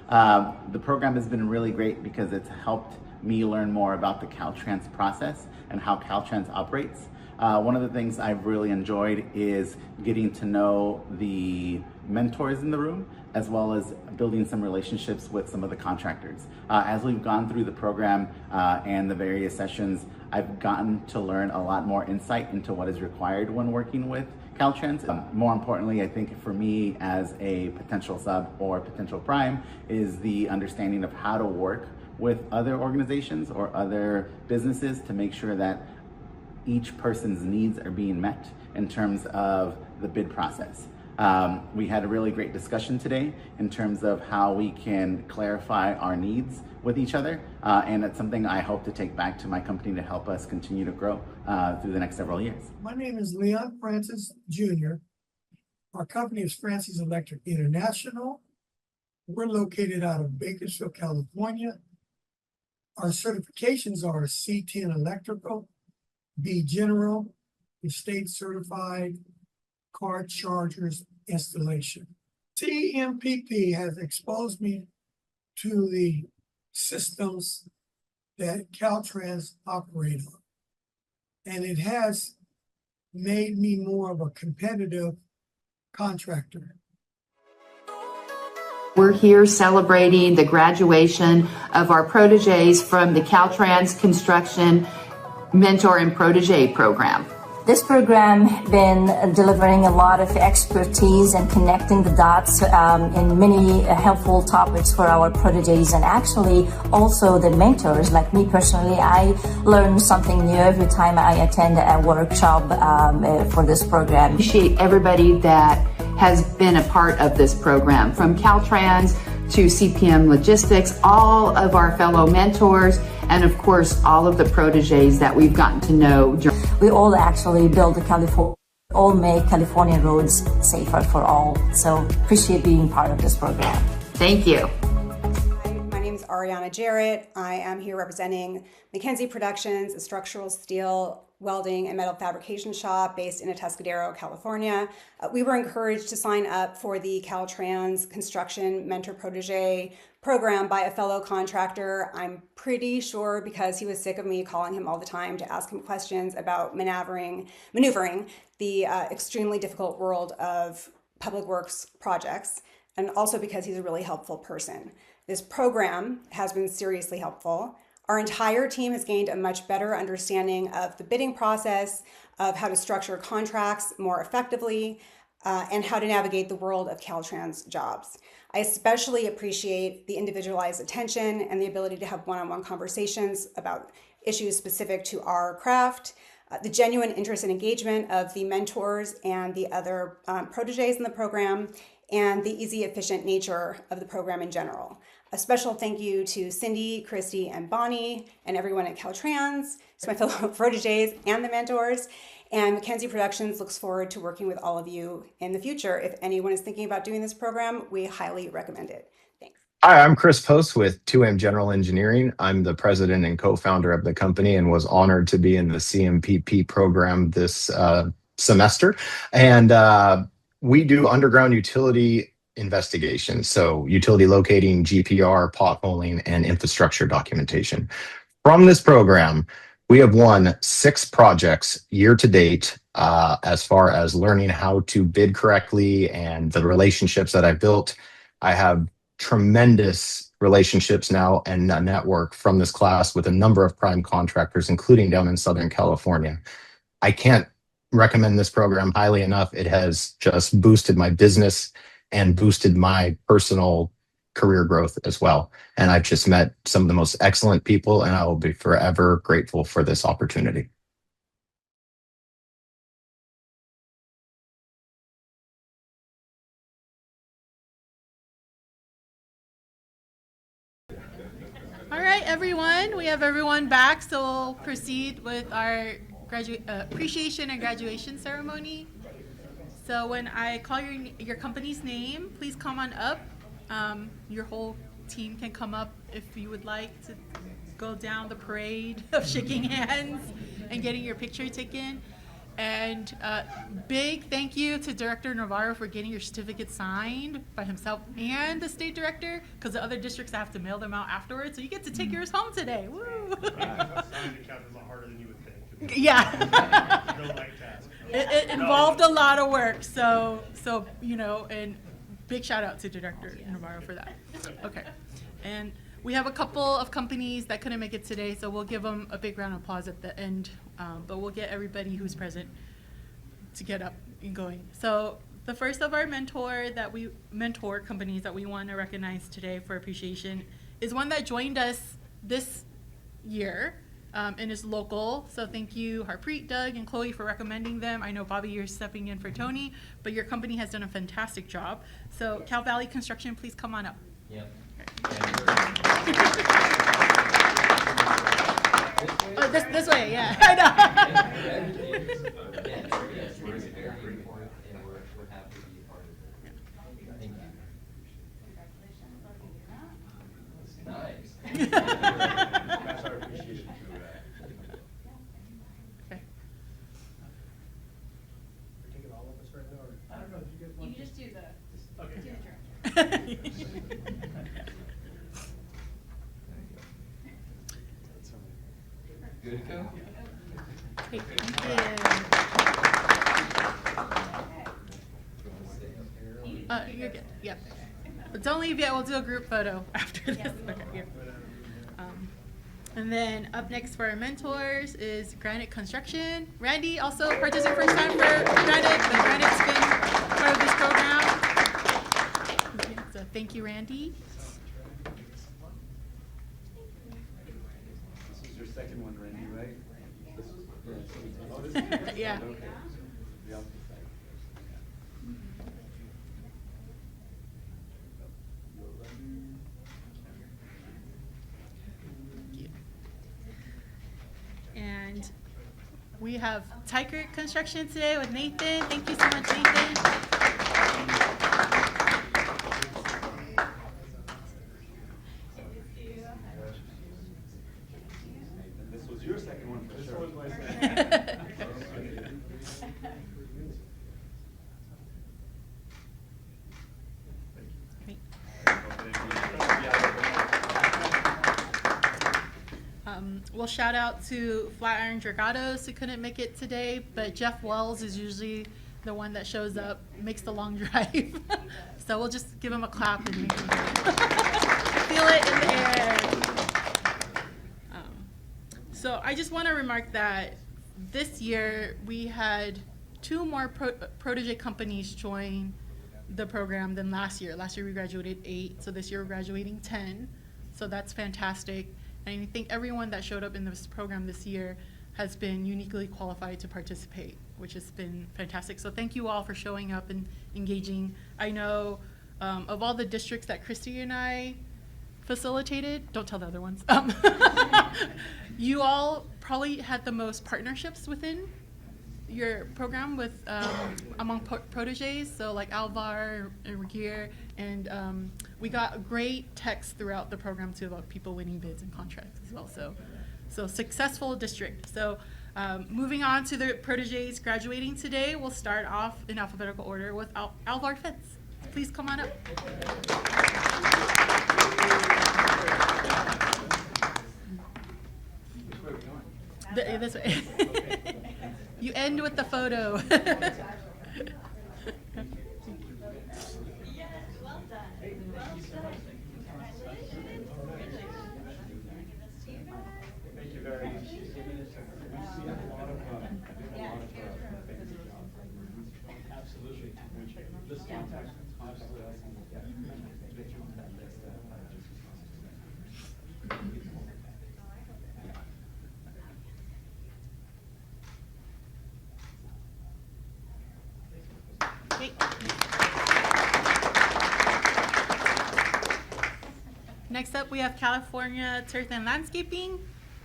The program has been really great because it's helped me learn more about the Caltrans process and how Caltrans operates. One of the things I've really enjoyed is getting to know the mentors in the room, as well as building some relationships with some of the contractors. As we've gone through the program and the various sessions, I've gotten to learn a lot more insight into what is required when working with Caltrans. More importantly, I think for me as a potential sub or potential prime is the understanding of how to work with other organizations or other businesses to make sure that each person's needs are being met in terms of the bid process. We had a really great discussion today in terms of how we can clarify our needs with each other, and it's something I hope to take back to my company to help us continue to grow through the next several years. My name is Leon Francis Jr. Our company is Francis Electric International. We're located out of Bakersfield, California. Our certifications are C10 Electrical, B General, State Certified Car Chargers Installation. CMPP has exposed me to the systems that Caltrans operate on, and it has made me more of a competitive contractor. We're here celebrating the graduation of our protégés from the Caltrans Construction Mentor and Protégé program. This program has been delivering a lot of expertise and connecting the dots in many helpful topics for our protégés, and actually also the mentors. Like me personally, I learn something new every time I attend a workshop for this program. Appreciate everybody that has been a part of this program, from Caltrans to CPM Logistics, all of our fellow mentors, and of course all of the protégés that we've gotten to know. We all actually build all make California roads safer for all. So appreciate being part of this program. Thank you. Hi, my name is Ariana Jarrett. I am here representing McKenzie Productions, a structural steel welding and metal fabrication shop based in Atascadero, California. We were encouraged to sign up for the Caltrans Construction Mentor-Protégé program by a fellow contractor. I'm pretty sure because he was sick of me calling him all the time to ask him questions about maneuvering the extremely difficult world of public works projects, and also because he's a really helpful person. This program has been seriously helpful. Our entire team has gained a much better understanding of the bidding process, of how to structure contracts more effectively, and how to navigate the world of Caltrans jobs. I especially appreciate the individualized attention and the ability to have one-on-one conversations about issues specific to our craft, the genuine interest and engagement of the mentors and the other protégés in the program, and the easy, efficient nature of the program in general. A special thank you to Cindy, Christy, and Bonnie, and everyone at Caltrans, to my fellow protégés and the mentors. And McKenzie Productions looks forward to working with all of you in the future. If anyone is thinking about doing this program, we highly recommend it. Thanks. Hi, I'm Chris Post with 2M General Engineering. I'm the president and co-founder of the company and was honored to be in the CMPP program this semester. And we do underground utility investigations. So utility locating, GPR, potholing, and infrastructure documentation. From this program, we have won 6 projects year to date as far as learning how to bid correctly and the relationships that I built. I have tremendous relationships now and a network from this class with a number of prime contractors, including down in Southern California. I can't recommend this program highly enough. It has just boosted my business and boosted my personal career growth as well. And I've just met some of the most excellent people, and I will be forever grateful for this opportunity. All right, everyone, we have everyone back, so we'll proceed with our appreciation and graduation ceremony. So when I call your company's name, please come on up. Your whole team can come up if you would like to go down the parade of shaking hands and getting your picture taken. And big thank you to Director Navarro for getting your certificate signed by himself and the state director, because the other districts have to mail them out afterwards. So you get to take yours home today. Woo! Signing account is a lot harder than you would think. Yeah. No light task. It involved a lot of work. So you know, and big shout out to Director Navarro for that. Okay. And we have a couple of companies that couldn't make it today, so we'll give them a big round of applause at the end. But we'll get everybody who's present to get up and going. So the first of our mentor companies that we want to recognize today for appreciation is one that joined us this year and is local. So thank you, Harpreet, Doug, and Chloe for recommending them. I know, Bobby, you're stepping in for Tony, but your company has done a fantastic job. So Cal Valley Construction, please come on up. Yep. Oh, this way, yeah. I know. That's our appreciation to Okay. We're taking all of us right now, or I don't know. Did you guys want? You just do the. Okay. Do the drum. Good to go? Hey, you're good. Yep. But don't leave yet. We'll do a group photo after this. Okay. Yeah. And then up next for our mentors is Granite Construction. Randy also participated first time for Granite, but Granite's been part of this program. Okay, so thank you, Randy. This is your second one, Randy, right? Yeah. Okay. Yeah. And we have Tykert Construction today with Nathan. Thank you so much, Nathan. This was your second one for sure. This was my second. We'll shout out to Flatiron Dragados who couldn't make it today, but Jeff Wells is usually the one that shows up, makes the long drive. So we'll just give him a clap and make him feel it in the air. So I just want to remark that this year we had 2 more protege companies join the program than last year. Last year we graduated 8, so this year we're graduating 10. So that's fantastic. And I think everyone that showed up in this program this year has been uniquely qualified to participate, which has been fantastic. So thank you all for showing up and engaging. I know of all the districts that Christy and I facilitated, don't tell the other ones, you all probably had the most partnerships within your program with among proteges, so like Alvar and Regier, and we got great texts throughout the program too about people winning bids and contracts as well. So successful district. So moving on to the proteges graduating today, we'll start off in alphabetical order with Alvar Fitz. please come on up. This way. You end with the photo. Thank you very much. Absolutely. This contact, absolutely. Next up, we have California Turf and Landscaping.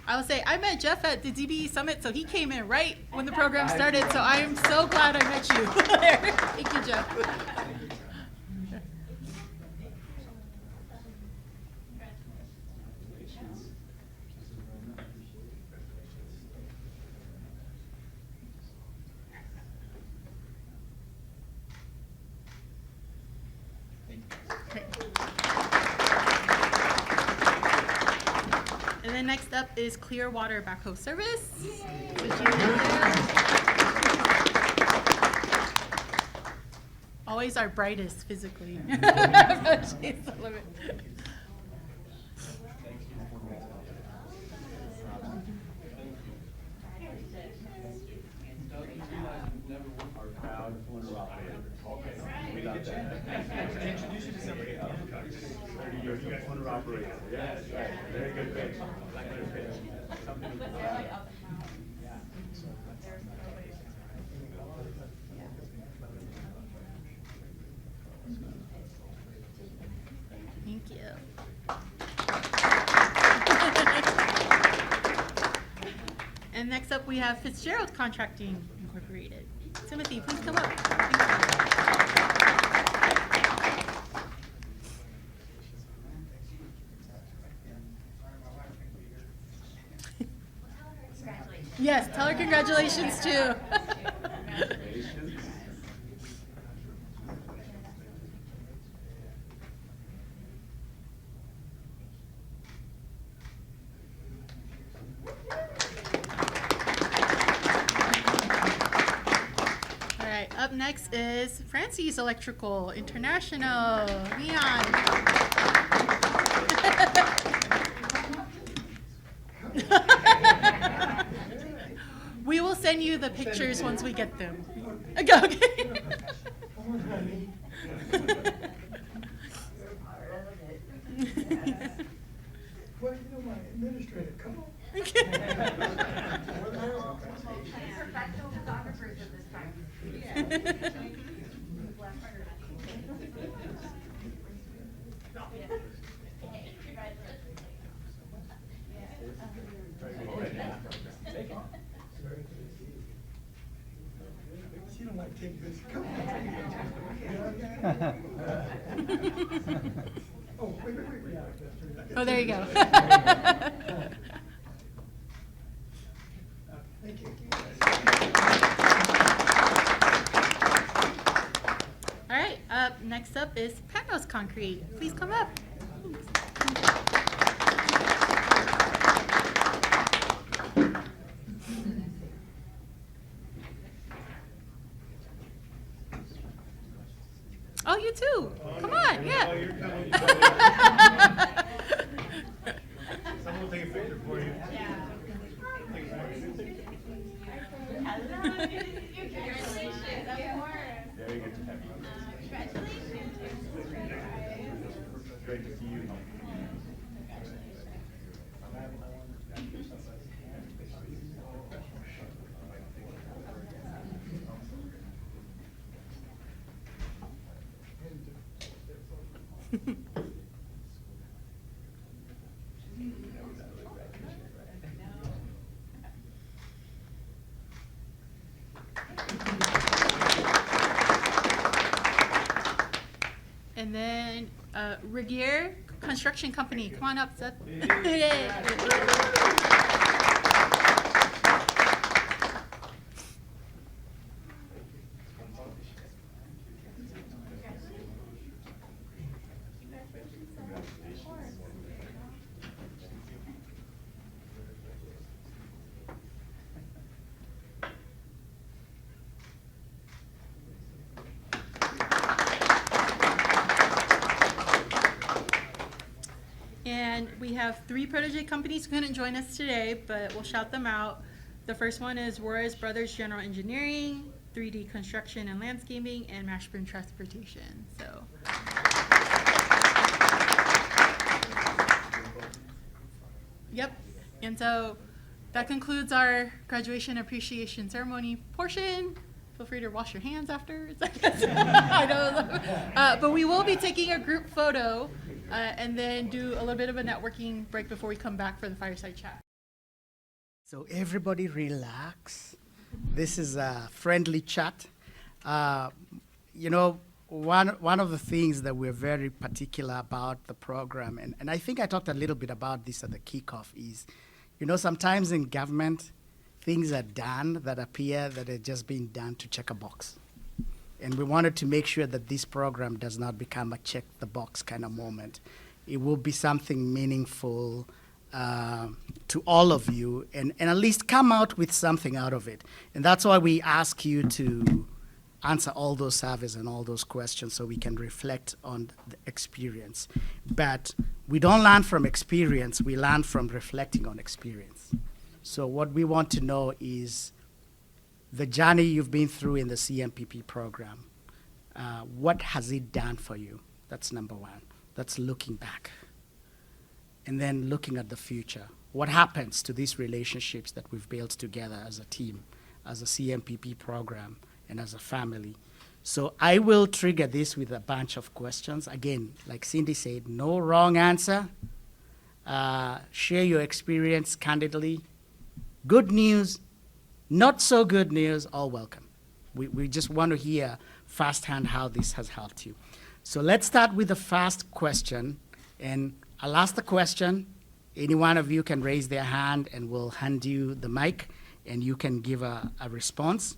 I will say, I met Jeff at the DBE Summit, so he came in right when the program started, so I am so glad I met you. Thank you, Jeff. And then next up is Clearwater Backhoe Service. Always our brightest physically. Introduce you to somebody else. 30 years, you guys want to operate. Yes, right. Very good pitch. Thank you. And next up, we have Fitzgerald Contracting Incorporated. Timothy, please come up. Yes, tell her congratulations too. All right, up next is Francie's Electrical International. Leon. We will send you the pictures once we get them. Okay. Well, you know, my administrator, come on. Professional photographers at this time. You don't like take this. Come on. Oh, wait. Oh, there you go. Thank you. All right, next up is Penrose Concrete. Please come up. Oh, you too. Come on, yeah. Someone will take a picture for you. Very good to have you. Great to see you. And then Regier Construction Company. Come on up, Seth. have 3 protege companies who couldn't join us today, but we'll shout them out. The first one is Juarez Brothers General Engineering, 3D Construction and Landscaping, and Mashburn Transportation. So. Yep. And so that concludes our graduation appreciation ceremony portion. Feel free to wash your hands after. I know. But we will be taking a group photo and then do a little bit of a networking break before we come back for the fireside chat. So everybody relax. This is a friendly chat. You know, one of the things that we're very particular about the program, and I think I talked a little bit about this at the kickoff, is, you know, sometimes in government, things are done that appear that are just being done to check a box. And we wanted to make sure that this program does not become a check the box kind of moment. It will be something meaningful to all of you, and at least come out with something out of it. And that's why we ask you to answer all those surveys and all those questions so we can reflect on the experience. But we don't learn from experience, we learn from reflecting on experience. So what we want to know is the journey you've been through in the CMPP program. What has it done for you? That's number one. That's looking back. And then looking at the future. What happens to these relationships that we've built together as a team, as a CMPP program, and as a family? So I will trigger this with a bunch of questions. Again, like Cindy said, no wrong answer. Share your experience candidly. Good news, not so good news, all welcome. We just want to hear firsthand how this has helped you. So let's start with the first question, and I'll ask the question. Any one of you can raise their hand and we'll hand you the mic and you can give a response.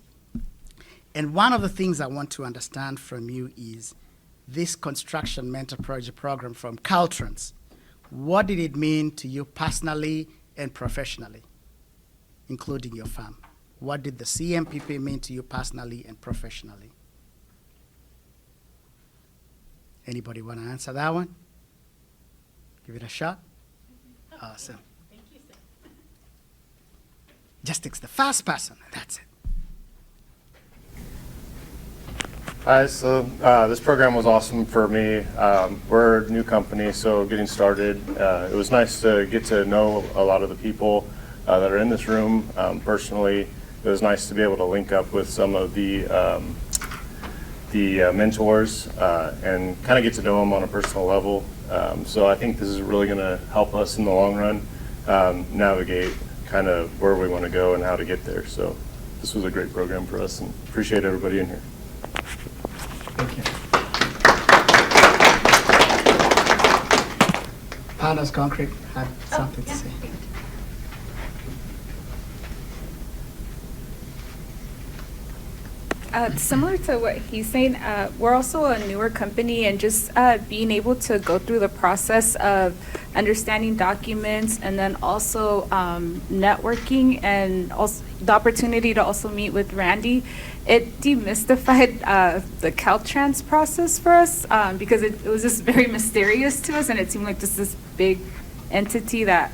And one of the things I want to understand from you is this construction mentor project program from Caltrans. What did it mean to you personally and professionally, including your firm? What did the CMPP mean to you personally and professionally? Anybody want to answer that one? Give it a shot. Awesome. Thank you, sir. Just takes the first person, and that's it. Hi, so this program was awesome for me. We're a new company, so getting started, it was nice to get to know a lot of the people that are in this room. Personally, it was nice to be able to link up with some of the mentors and kind of get to know them on a personal level. So I think this is really going to help us in the long run navigate kind of where we want to go and how to get there. So this was a great program for us, and appreciate everybody in here. Thank you. Partners Concrete had something to say. Similar to what he's saying, we're also a newer company, and just being able to go through the process of understanding documents and then also networking, and also the opportunity to also meet with Randy, it demystified the Caltrans process for us, because it was just very mysterious to us, and it seemed like just this big entity that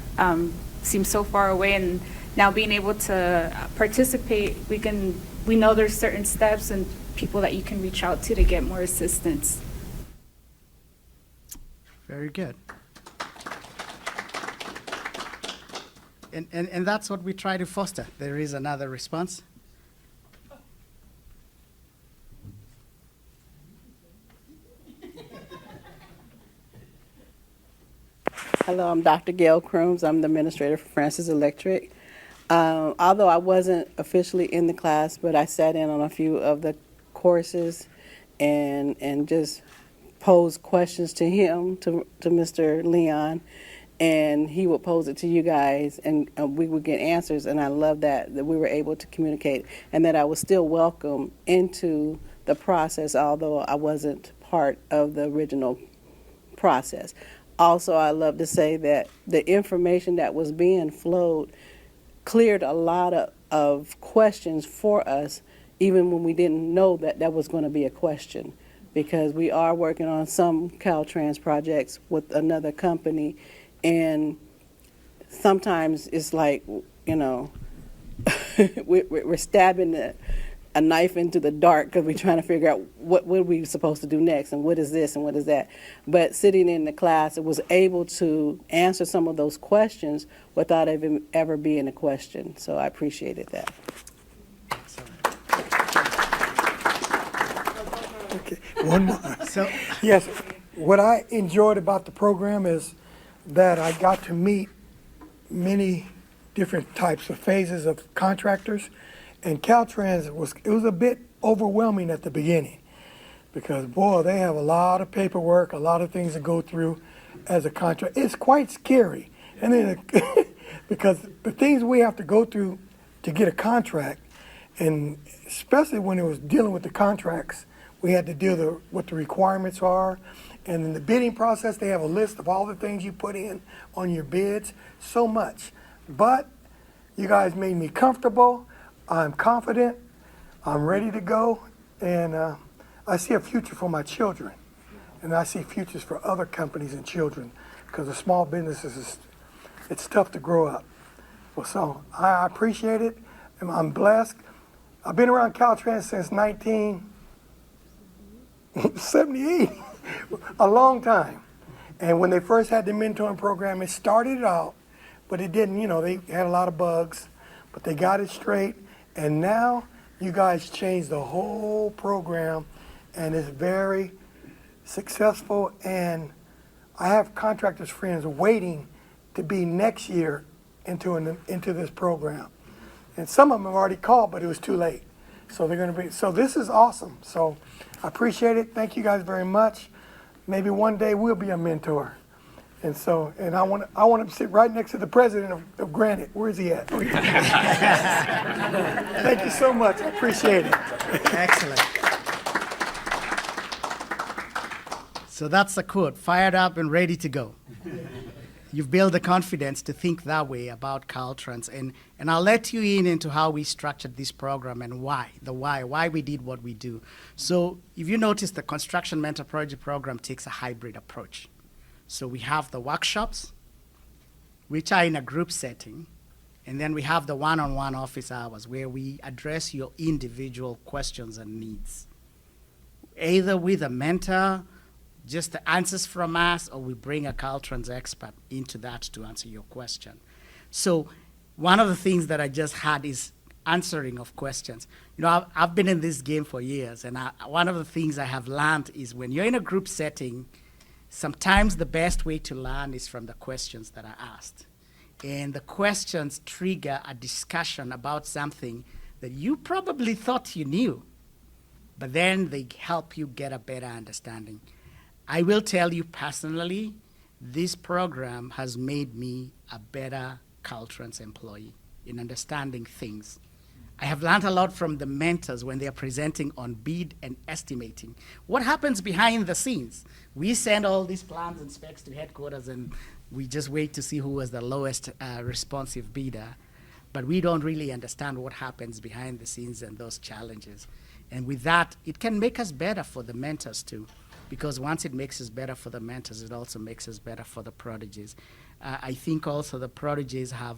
seemed so far away. And now being able to participate, we know there's certain steps and people that you can reach out to get more assistance. Very good. And that's what we try to foster. There is another response. Hello, I'm Dr. Gail Crooms. I'm the administrator for Francis Electric. Although I wasn't officially in the class, but I sat in on a few of the courses and just posed questions to him, to Mr. Leon, and he would pose it to you guys, and we would get answers. And I love that we were able to communicate, and that I was still welcome into the process, although I wasn't part of the original process. Also, I love to say that the information that was being flowed cleared a lot of questions for us, even when we didn't know that that was going to be a question, because we are working on some Caltrans projects with another company, And sometimes it's like, you know, we're stabbing a knife into the dark because we're trying to figure out what are we supposed to do next and what is this and what is that. But sitting in the class, it was able to answer some of those questions without even ever being a question. So I appreciated that. Okay, one more. So, yes, what I enjoyed about the program is that I got to meet many different types of phases of contractors, and Caltrans was a bit overwhelming at the beginning because, boy, they have a lot of paperwork, a lot of things to go through as a contract. It's quite scary, and then because the things we have to go through to get a contract, and especially when it was dealing with the contracts, we had to deal with what the requirements are. And in the bidding process, they have a list of all the things you put in on your bids, so much. But you guys made me comfortable. I'm confident. I'm ready to go. And I see a future for my children. And I see futures for other companies and children because the small businesses, it's tough to grow up. Well, so I appreciate it. And I'm blessed. I've been around Caltrans since 1978, a long time. And when they first had the mentoring program, it started out, but it didn't, you know, they had a lot of bugs, but they got it straight. And now you guys changed the whole program, and it's very successful. And I have contractors friends waiting to be next year into this program. And some of them have already called, but it was too late. So they're going to be, so this is awesome. So I appreciate it. Thank you guys very much. Maybe one day we'll be a mentor. And so, and I want to sit right next to the president of Granite. Where is he at? Thank you so much. I appreciate it. Excellent. So that's the quote, fired up and ready to go. You've built the confidence to think that way about Caltrans. And I'll let you into how we structured this program and why we did what we do. So if you notice, the Construction Mentor-Protégé program takes a hybrid approach. So we have the workshops, which are in a group setting, and then we have the one-on-one office hours where we address your individual questions and needs, either with a mentor, just the answers from us, or we bring a Caltrans expert into that to answer your question. So one of the things that I just had is answering of questions. You know, I've been in this game for years, and one of the things I have learned is when you're in a group setting, sometimes the best way to learn is from the questions that are asked. And the questions trigger a discussion about something that you probably thought you knew, but then they help you get a better understanding. I will tell you personally, this program has made me a better Caltrans employee in understanding things. I have learned a lot from the mentors when they are presenting on bid and estimating. What happens behind the scenes? We send all these plans and specs to headquarters and we just wait to see who was the lowest responsive bidder. But we don't really understand what happens behind the scenes and those challenges. And with that, it can make us better for the mentors too. Because once it makes us better for the mentors, it also makes us better for the proteges. I think also the proteges have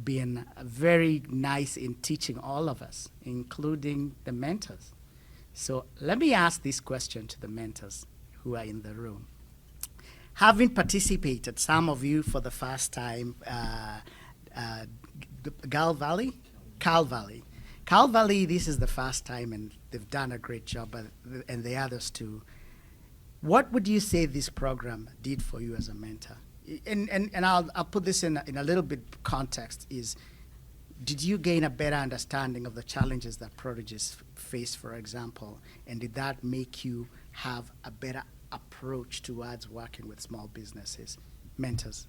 been very nice in teaching all of us, including the mentors. So let me ask this question to the mentors who are in the room. Having participated, some of you for the first time, Cal Valley, this is the first time, and they've done a great job, and the others too. What would you say this program did for you as a mentor? And I'll put this in a little bit context is, did you gain a better understanding of the challenges that proteges face, for example, and did that make you have a better approach towards working with small businesses? Mentors,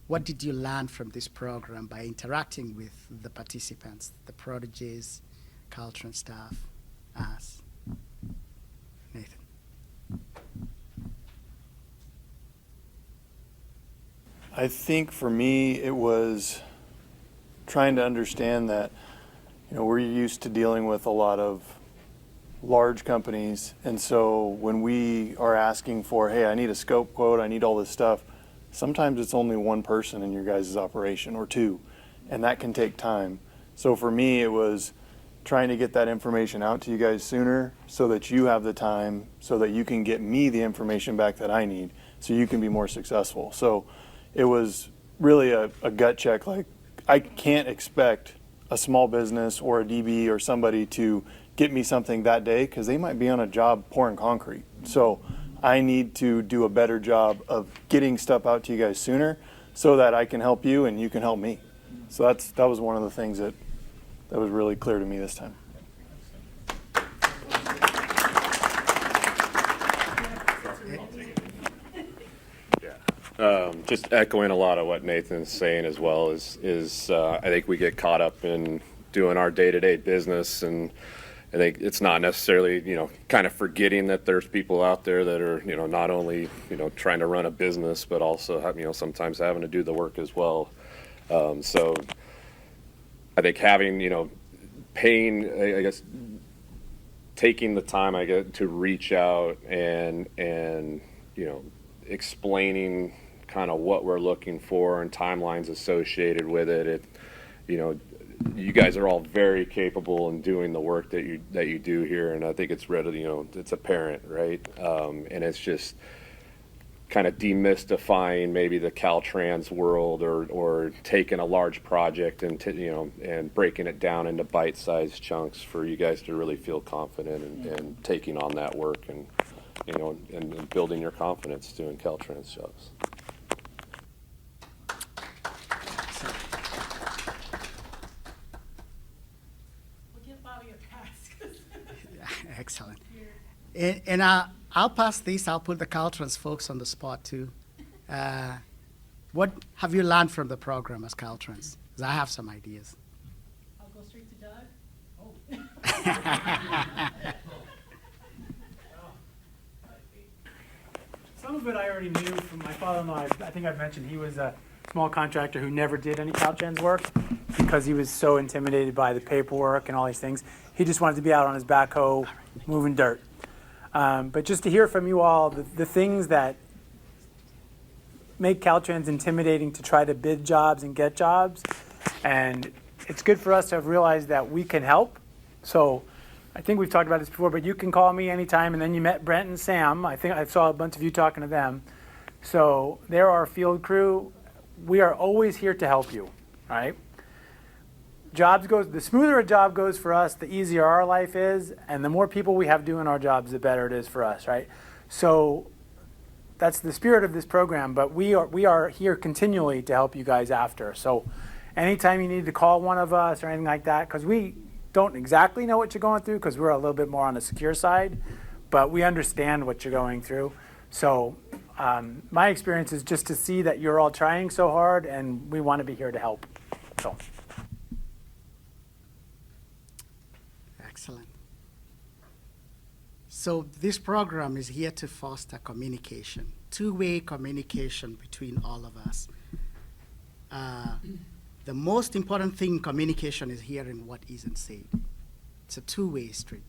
what did you learn from this program by interacting with the participants, the proteges, Caltrans staff, us? Nathan. I think for me it was trying to understand that, you know, we're used to dealing with a lot of large companies. And so when we are asking for, hey, I need a scope quote, I need all this stuff, sometimes it's only one person in your guys' operation or two, and that can take time. So for me, it was trying to get that information out to you guys sooner so that you have the time, so that you can get me the information back that I need so you can be more successful. So it was really a gut check. Like, I can't expect a small business or a DB or somebody to get me something that day because they might be on a job pouring concrete. So I need to do a better job of getting stuff out to you guys sooner so that I can help you and you can help me. So that was one of the things that was really clear to me this time. Just echoing a lot of what Nathan's saying as well is I think we get caught up in doing our day-to-day business, and I think it's not necessarily, kind of forgetting that there's people out there that are, not only, trying to run a business, but also have, sometimes having to do the work as well. So I think having, paying, I guess, taking the time, I guess, to reach out and explaining kind of what we're looking for and timelines associated with it. You guys are all very capable in doing the work that you do here, and I think it's readily, it's apparent, right? And it's just kind of demystifying maybe the Caltrans world, or taking a large project and and breaking it down into bite-sized chunks for you guys to really feel confident in taking on that work and and building your confidence doing Caltrans jobs. Excellent. And I'll pass this. I'll put the Caltrans folks on the spot too. What have you learned from the program as Caltrans? Because I have some ideas. I'll go straight to Doug. Some of it I already knew from my father-in-law. I think I've mentioned he was a small contractor who never did any Caltrans work because he was so intimidated by the paperwork and all these things. He just wanted to be out on his backhoe moving dirt. But just to hear from you all, the things that make Caltrans intimidating to try to bid jobs and get jobs, and it's good for us to have realized that we can help. So I think we've talked about this before, but you can call me anytime, and then you met Brent and Sam. I think I saw a bunch of you talking to them. So they're our field crew. We are always here to help you, all right? The smoother a job goes for us, the easier our life is, and the more people we have doing our jobs, the better it is for us, right? So that's the spirit of this program, but we are here continually to help you guys after. So anytime you need to call one of us or anything like that, because we don't exactly know what you're going through because we're a little bit more on the secure side, but we understand what you're going through. So my experience is just to see that you're all trying so hard, and we want to be here to help. So. Excellent. So this program is here to foster communication, two-way communication between all of us. The most important thing in communication is hearing what isn't said. It's a two-way street.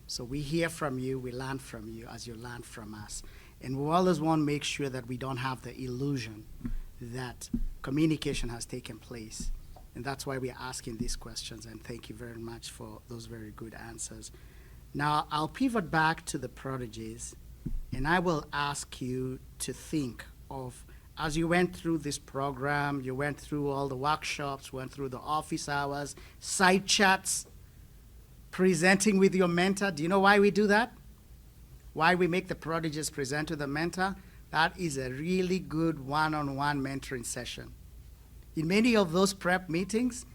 So we hear from you, we learn from you as you learn from us. And we always want to make sure that we don't have the illusion that communication has taken place. And that's why we're asking these questions, and thank you very much for those very good answers. Now, I'll pivot back to the proteges, and I will ask you to think of, as you went through this program, you went through all the workshops, went through the office hours, side chats, presenting with your mentor. Do you know why we do that? Why we make the proteges present to the mentor? That is a really good one-on-one mentoring session. In many of those prep meetings,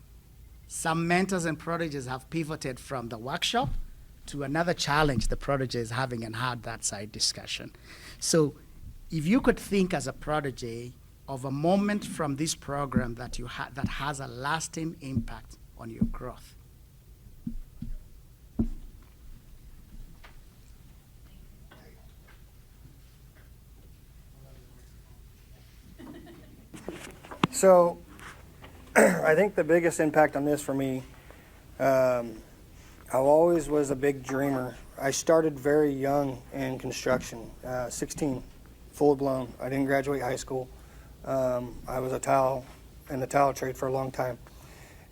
some mentors and proteges have pivoted from the workshop to another challenge the protege is having and had that side discussion. So if you could think as a protege of a moment from this program that that has a lasting impact on your growth. So I think the biggest impact on this for me I always was a big dreamer. I started very young in construction, 16, full blown. I didn't graduate high school. I was in the tile trade for a long time.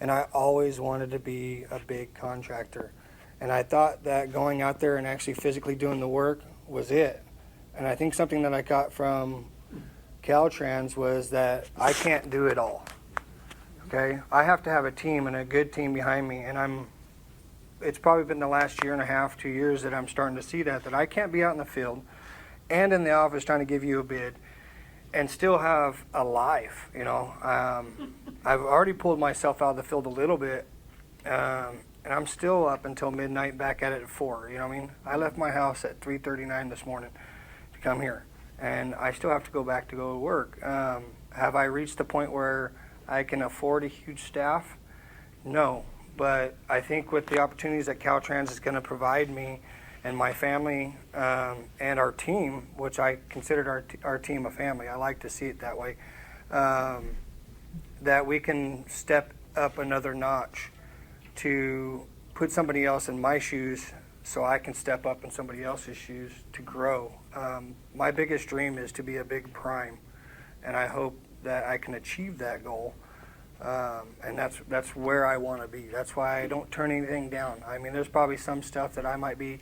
And I always wanted to be a big contractor. And I thought that going out there and actually physically doing the work was it. And I think something that I got from Caltrans was that I can't do it all. Okay? I have to have a team and a good team behind me. And it's probably been the last year and a half, 2 years that I'm starting to see that I can't be out in the field and in the office trying to give you a bid and still have a life, you know. I've already pulled myself out of the field a little bit, and I'm still up until midnight back at it at 4, you know what I mean? I left my house at 3:39 this morning to come here, and I still have to go back to go to work. Have I reached the point where I can afford a huge staff? No. But I think with the opportunities that Caltrans is going to provide me and my family and our team, which I considered our team a family, I like to see it that way, that we can step up another notch to put somebody else in my shoes so I can step up in somebody else's shoes to grow. My biggest dream is to be a big prime, and I hope that I can achieve that goal. And that's where I want to be. That's why I don't turn anything down. I mean, there's probably some stuff that I might be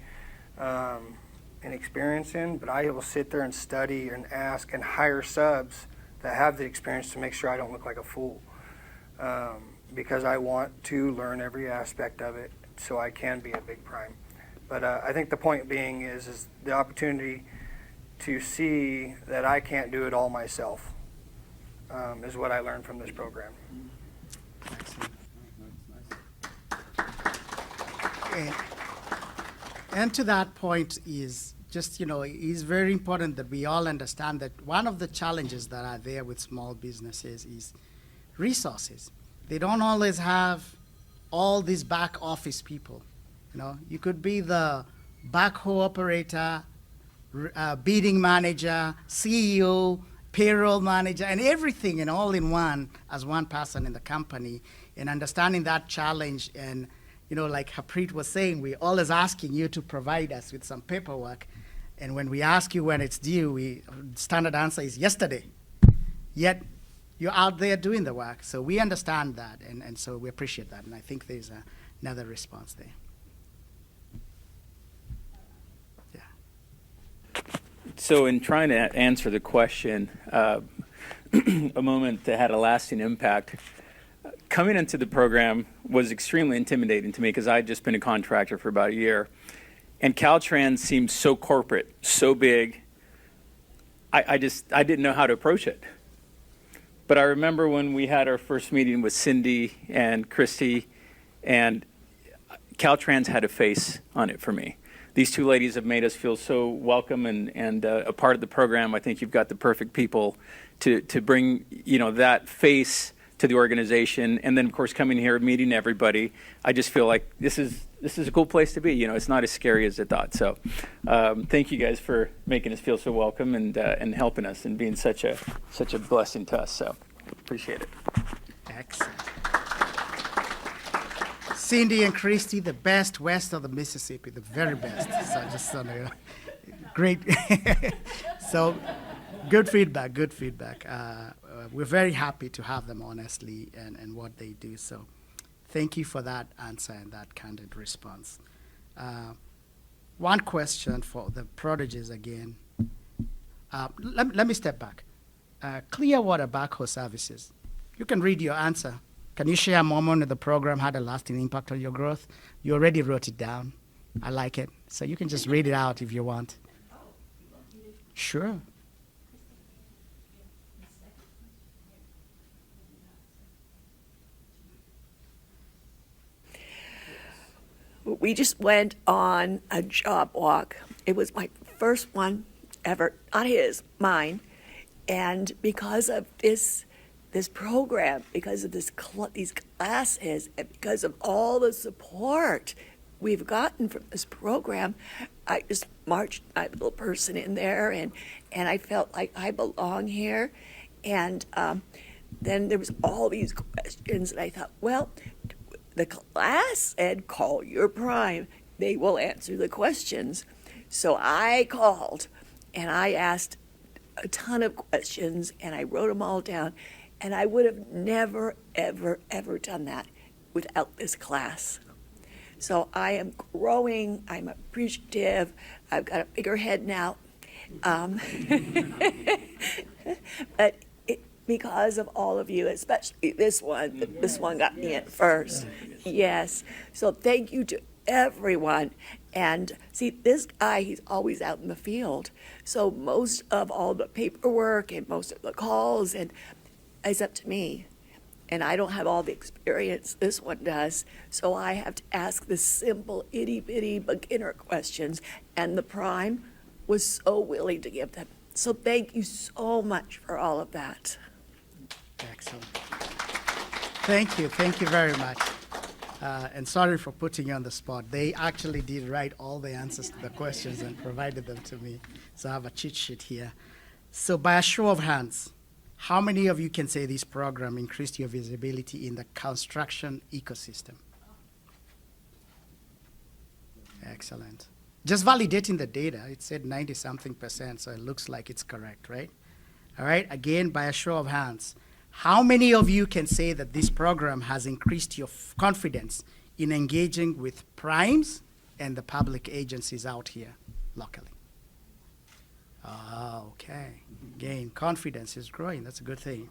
inexperienced in, but I will sit there and study and ask and hire subs that have the experience to make sure I don't look like a fool. Because I want to learn every aspect of it so I can be a big prime. But I think the point being is the opportunity to see that I can't do it all myself is what I learned from this program. And to that point is just, it's very important that we all understand that one of the challenges that are there with small businesses is resources. They don't always have all these back office people. You could be the backhoe operator, bidding manager, CEO, payroll manager, and everything and all in one as one person in the company, and understanding that challenge. And like Harpreet was saying, we're always asking you to provide us with some paperwork, and when we ask you when it's due, standard answer is yesterday. Yet you're out there doing the work, so we understand that, and so we appreciate that, and I think there's another response there. So in trying to answer the question, a moment that had a lasting impact, coming into the program was extremely intimidating to me because I had just been a contractor for about a year. And Caltrans seemed so corporate, so big, I didn't know how to approach it. But I remember when we had our first meeting with Cindy and Christy, and Caltrans had a face on it for me. These two ladies have made us feel so welcome and a part of the program. I think you've got the perfect people to bring that face to the organization. And then, of course, coming here, meeting everybody, I just feel like this is a cool place to be. It's not as scary as I thought. So thank you guys for making us feel so welcome and helping us and being such a blessing to us. So appreciate it. Excellent. Cindy and Christy, the best west of the Mississippi, the very best. So just great. So good feedback. We're very happy to have them, honestly, and what they do. So thank you for that answer and that candid response. One question for the Proteges again. Let me step back. Clearwater Backhoe Services. You can read your answer. Can you share a moment that the program had a lasting impact on your growth? You already wrote it down. I like it. So you can just read it out if you want. Sure. We just went on a job walk. It was my first one ever, not his, mine. And because of this program, because of these classes, and because of all the support we've gotten from this program, I just marched my little person in there, and I felt like I belong here. And then there was all these questions, and I thought, well, the class said, call your prime. They will answer the questions. So I called and I asked a ton of questions and I wrote them all down. And I would have never, ever, ever done that without this class. So I am growing, I'm appreciative, I've got a bigger head now. But because of all of you, especially this one got me in first. Yes. So thank you to everyone. And see, this guy, he's always out in the field. So most of all the paperwork and most of the calls and is up to me. And I don't have all the experience this one does. So I have to ask the simple itty bitty beginner questions. And the prime was so willing to give them. So thank you so much for all of that. Excellent. Thank you very much. And sorry for putting you on the spot. They actually did write all the answers to the questions and provided them to me. So I have a cheat sheet here. So by a show of hands, how many of you can say this program increased your visibility in the construction ecosystem? Excellent. Just validating the data, it said 90-something%, so it looks like it's correct, right? All right, again, by a show of hands, how many of you can say that this program has increased your confidence in engaging with primes and the public agencies out here locally? Oh, okay. Again, confidence is growing. That's a good thing.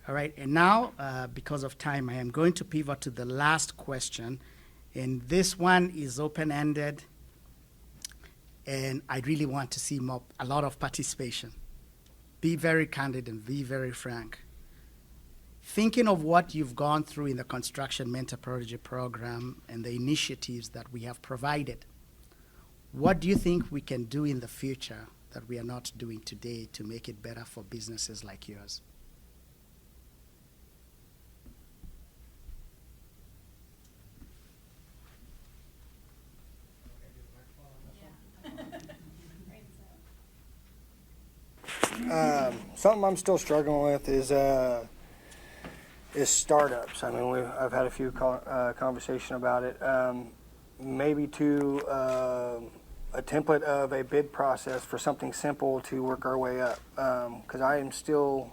All right, and now, because of time, I am going to pivot to the last question, and this one is open-ended, and I really want to see a lot of participation. Be very candid and be very frank. Thinking of what you've gone through in the Construction Mentor-Protégé program and the initiatives that we have provided, what do you think we can do in the future that we are not doing today to make it better for businesses like yours? Something I'm still struggling with is startups. I mean, I've had a few conversation about it. Maybe to a template of a bid process for something simple to work our way up. Because I'm still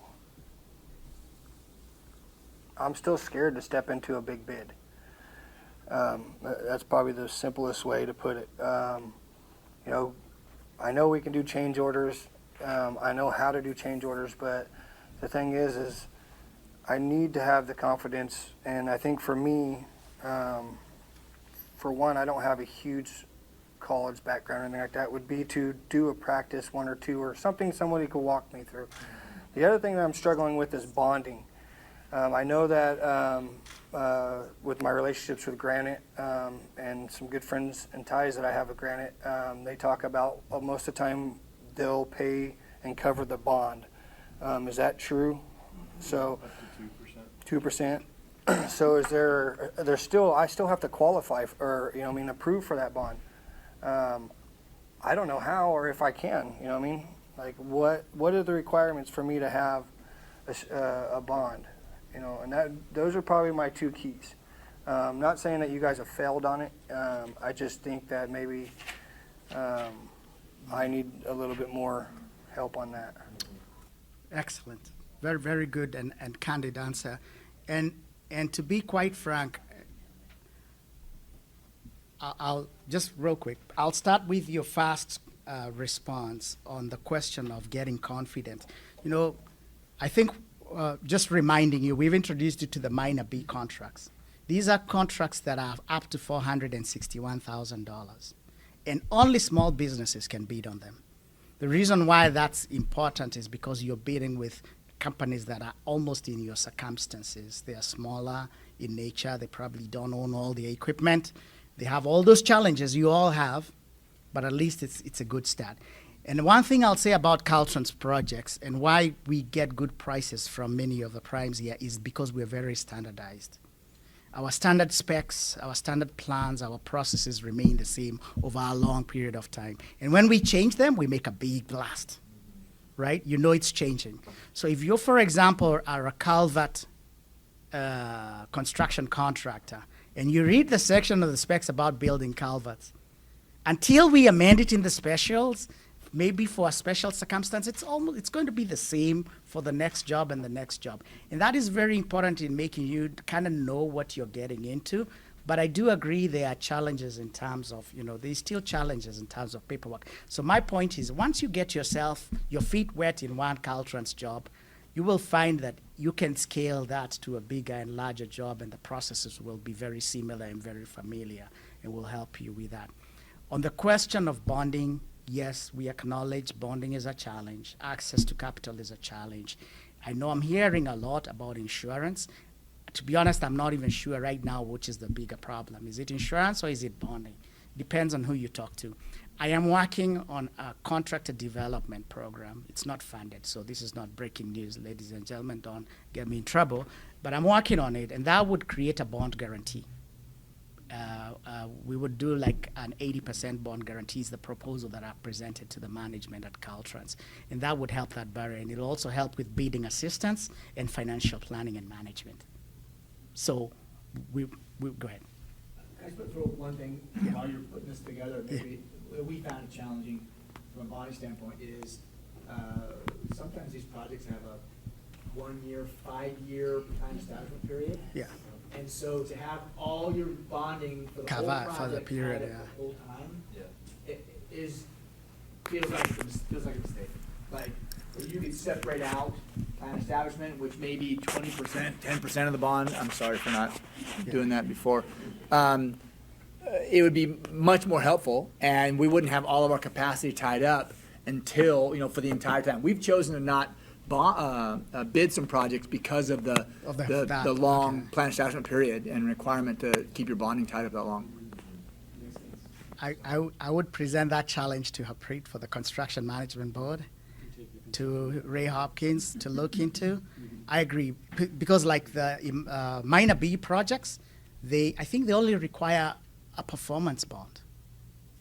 scared to step into a big bid. That's probably the simplest way to put it. You know, I know we can do change orders. I know how to do change orders, but the thing is I need to have the confidence, and I think for me, for one, I don't have a huge college background or anything like that, would be to do a practice 1 or 2 or something somebody could walk me through. The other thing that I'm struggling with is bonding. I know that with my relationships with Granite and some good friends and ties that I have with Granite, they talk about most of the time they'll pay and cover the bond. Is that true? So 2%. So is there's still, I still have to qualify or approve for that bond. I don't know how or if I can. You know what I mean? Like what are the requirements for me to have a bond? You know, and those are probably my 2 keys. I'm not saying that you guys have failed on it. I just think that maybe I need a little bit more help on that. Excellent. Very, very good and candid answer. And to be quite frank, I'll just real quick, I'll start with your fast response on the question of getting confident. You know, I think just reminding you, we've introduced you to the minor B contracts. These are contracts that are up to $461,000, and only small businesses can bid on them. The reason why that's important is because you're bidding with companies that are almost in your circumstances. They are smaller in nature. They probably don't own all the equipment. They have all those challenges you all have, but at least it's a good start. And one thing I'll say about Caltrans projects and why we get good prices from many of the primes here is because we're very standardized. Our standard specs, our standard plans, our processes remain the same over a long period of time. And when we change them, we make a big blast, right? You know it's changing. So if you, for example, are a culvert construction contractor and you read the section of the specs about building culverts, until we amend it in the specials, maybe for a special circumstance, it's going to be the same for the next job and the next job. And that is very important in making you kind of know what you're getting into. But I do agree there are challenges in terms of, there's still challenges in terms of paperwork. So my point is, once you get your feet wet in one Caltrans job, you will find that you can scale that to a bigger and larger job, and the processes will be very similar and very familiar, and will help you with that. On the question of bonding, yes, we acknowledge bonding is a challenge. Access to capital is a challenge. I know I'm hearing a lot about insurance. To be honest, I'm not even sure right now which is the bigger problem. Is it insurance or is it bonding? Depends on who you talk to. I am working on a contractor development program. It's not funded, so this is not breaking news, ladies and gentlemen. Don't get me in trouble. But I'm working on it, and that would create a bond guarantee. We would do like an 80% bond guarantee is the proposal that I presented to the management at Caltrans. And that would help that barrier. And it'll also help with bidding assistance and financial planning and management. So we go ahead. Can I just throw one thing while you're putting this together? Maybe we found it challenging from a bonding standpoint is sometimes these projects have a 1 year, 5 year plan establishment period. Yeah. And so to have all your bonding for the whole project for the period, the whole time, it feels like a mistake. Like you could separate out plan establishment, which may be 20%, 10% of the bond. I'm sorry for not doing that before. It would be much more helpful, and we wouldn't have all of our capacity tied up until for the entire time. We've chosen to not bid some projects because of the long plan establishment period and requirement to keep your bonding tied up that long. I would present that challenge to Harpreet for the Construction Management Board, to Ray Hopkins to look into. I agree, because like the minor B projects, I think they only require a performance bond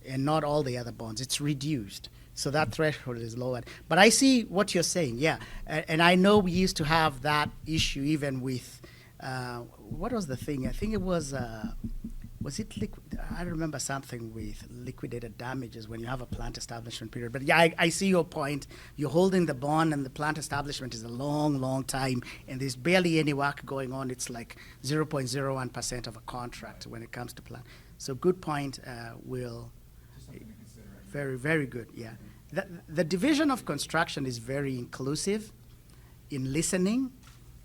and not all the other bonds. It's reduced. So that threshold is lowered. But I see what you're saying, yeah. And I know we used to have that issue even with, what was the thing? I think it was it I remember something with liquidated damages when you have a plant establishment period. But yeah, I see your point. You're holding the bond and the plant establishment is a long, long time, and there's barely any work going on. It's like 0.01% of a contract when it comes to plant. So good point, Will. Very, very good, yeah. The division of construction is very inclusive in listening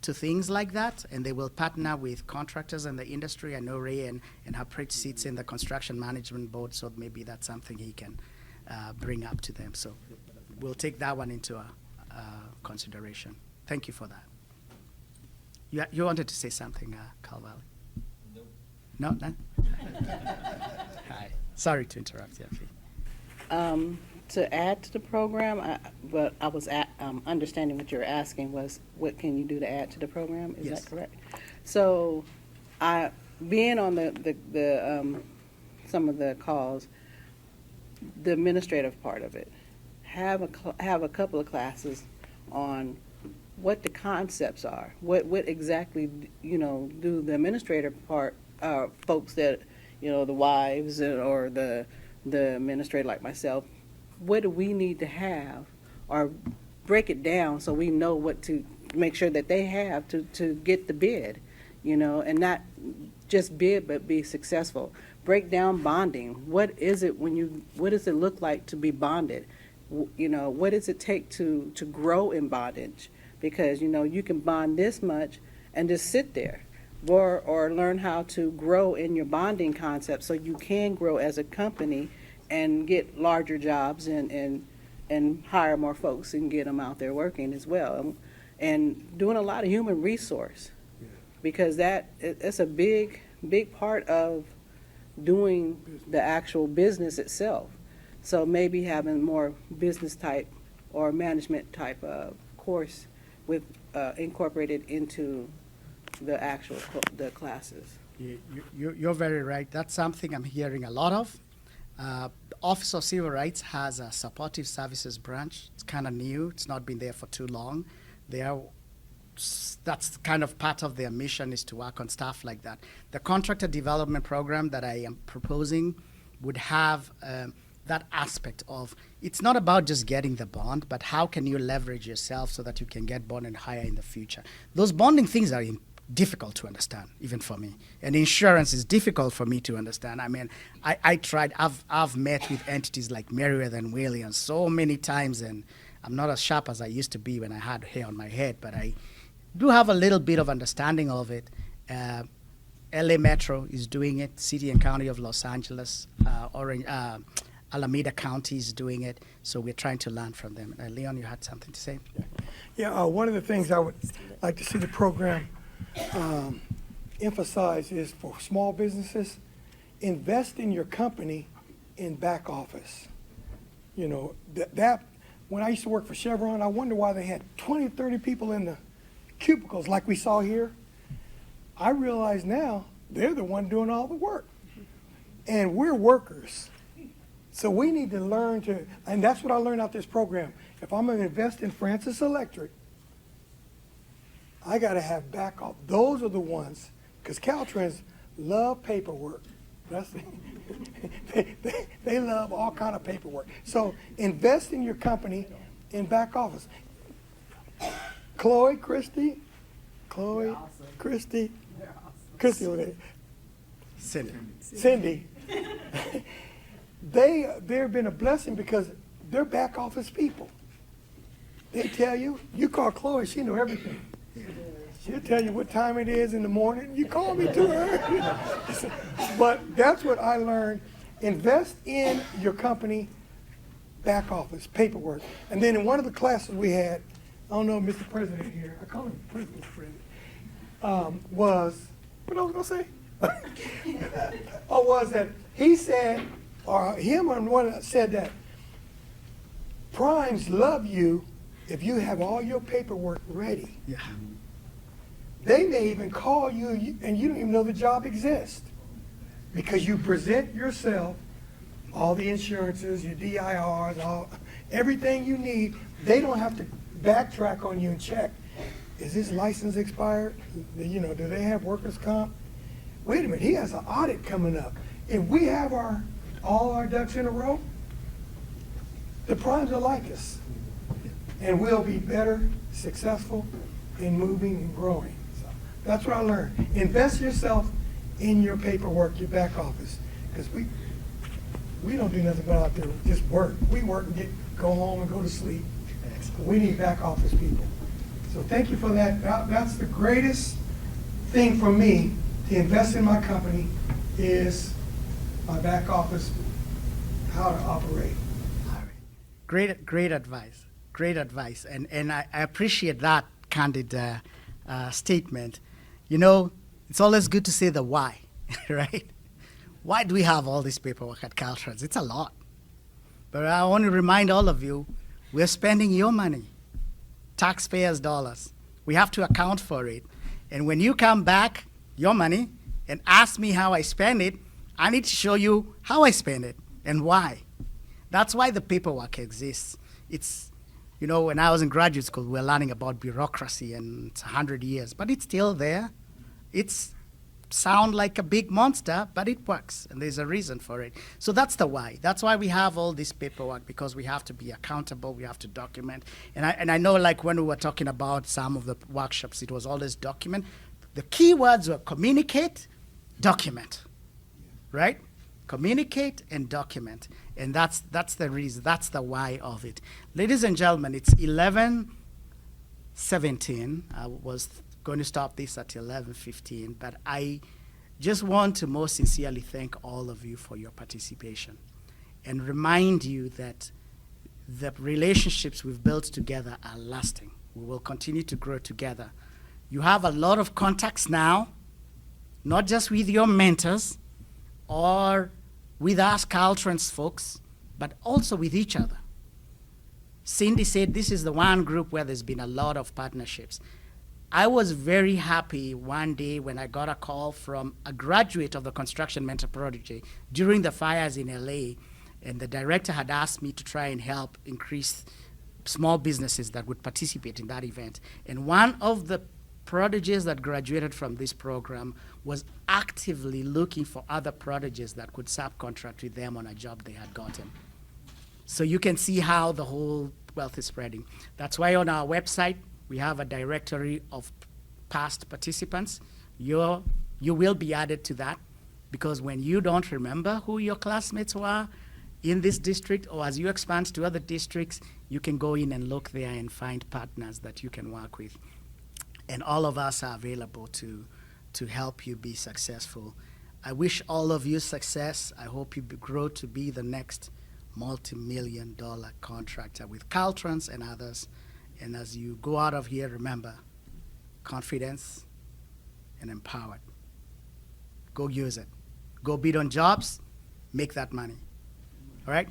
to things like that, and they will partner with contractors in the industry. I know Ray and Harpreet sits in the construction management board, so maybe that's something he can bring up to them. So we'll take that one into consideration. Thank you for that. You wanted to say something, Carl? No? Hi. Sorry to interrupt you. To add to the program, what I was understanding what you're asking was, what can you do to add to the program? Is Yes. that correct? So, being on the some of the calls, the administrative part of it, have a couple of classes on what the concepts are. What exactly do the administrative part folks that the wives or the administrator like myself, what do we need to have, or break it down so we know what to make sure that they have to get the bid, and not just bid but be successful. Break down bonding. What does it look like to be bonded? What does it take to grow in bondage? Because you can bond this much and just sit there, or learn how to grow in your bonding concept so you can grow as a company and get larger jobs and hire more folks and get them out there working as well. And doing a lot of human resource, because it's a big part of doing the actual business itself. So maybe having more business type or management type of course with incorporated into the actual the classes. You're very right. That's something I'm hearing a lot of. Office of Civil Rights has a supportive services branch. It's kind of new. It's not been there for too long. They are that's kind of part of their mission, is to work on stuff like that. The contractor development program that I am proposing would have that aspect of, it's not about just getting the bond, but how can you leverage yourself so that you can get bonded higher in the future. Those bonding things are difficult to understand, even for me. And insurance is difficult for me to understand. I mean, I've met with entities like Meriwether and Williams so many times, and I'm not as sharp as I used to be when I had hair on my head, but I do have a little bit of understanding of it. LA Metro is doing it, City and County of Los Angeles, Alameda County is doing it, so we're trying to learn from them. Leon, you had something to say? Yeah, one of the things I would like to see the program emphasize is for small businesses, invest in your company in back office. You know, that when I used to work for Chevron, I wonder why they had 20, 30 people in the cubicles like we saw here. I realize now they're the one doing all the work. And we're workers. So we need to learn to, and that's what I learned out this program. If I'm going to invest in Francis Electric, I got to have back off. Those are the ones, because Caltrans love paperwork. That's they love all kind of paperwork. So invest in your company in back office. Christy, over there. Cindy. They've been a blessing because they're back office people. They tell you call Chloe, she know everything. She'll tell you what time it is in the morning. You call me to her. But that's what I learned. Invest in your company back office, paperwork. And then in one of the classes we had, I don't know, Mr. President here, I call him President, was, what I was going to say? Was that he said, or him or one said that primes love you if you have all your paperwork ready. Yeah. They may even call you and you don't even know the job exists because you present yourself, all the insurances, your DIRs, everything you need. They don't have to backtrack on you and check. Is this license expired? You know, do they have workers' comp? Wait a minute, he has an audit coming up. If we have all our ducks in a row, the primes will like us. And we'll be better, successful in moving and growing. So that's what I learned. Invest yourself in your paperwork, your back office. Because we don't do nothing but out there just work. We work and go home and go to sleep. We need back office people. So thank you for that. That's the greatest thing for me to invest in my company is my back office, how to operate. Great advice. Great advice. And I appreciate that candid statement. You know, it's always good to say the why, right? Why do we have all this paperwork at Caltrans? It's a lot. But I want to remind all of you, we're spending your money, taxpayers' dollars. We have to account for it. And when you come back, your money, and ask me how I spend it, I need to show you how I spend it and why. That's why the paperwork exists. It's, you know, when I was in graduate school, we were learning about bureaucracy and it's 100 years, but it's still there. It's sound like a big monster, but it works, and there's a reason for it. So that's the why. That's why we have all this paperwork, because we have to be accountable, we have to document. And I know, like when we were talking about some of the workshops, it was always document. The key words were communicate, document, right? Communicate and document. And that's the reason, that's the why of it. Ladies and gentlemen, it's 11:17. I was going to stop this at 11:15, but I just want to most sincerely thank all of you for your participation and remind you that the relationships we've built together are lasting. We will continue to grow together. You have a lot of contacts now, not just with your mentors or with us Caltrans folks, but also with each other. Cindy said this is the one group where there's been a lot of partnerships. I was very happy one day when I got a call from a graduate of the construction Mentor-Protégé during the fires in LA, and the director had asked me to try and help increase small businesses that would participate in that event. And one of the prodigies that graduated from this program was actively looking for other prodigies that could subcontract with them on a job they had gotten. So you can see how the whole wealth is spreading. That's why on our website, we have a directory of past participants. You will be added to that, because when you don't remember who your classmates were in this district, or as you expand to other districts, you can go in and look there and find partners that you can work with. And all of us are available to help you be successful. I wish all of you success. I hope you grow to be the next multi-million-dollar contractor with Caltrans and others. And as you go out of here, remember, confidence and empowered. Go use it. Go bid on jobs, make that money. All right?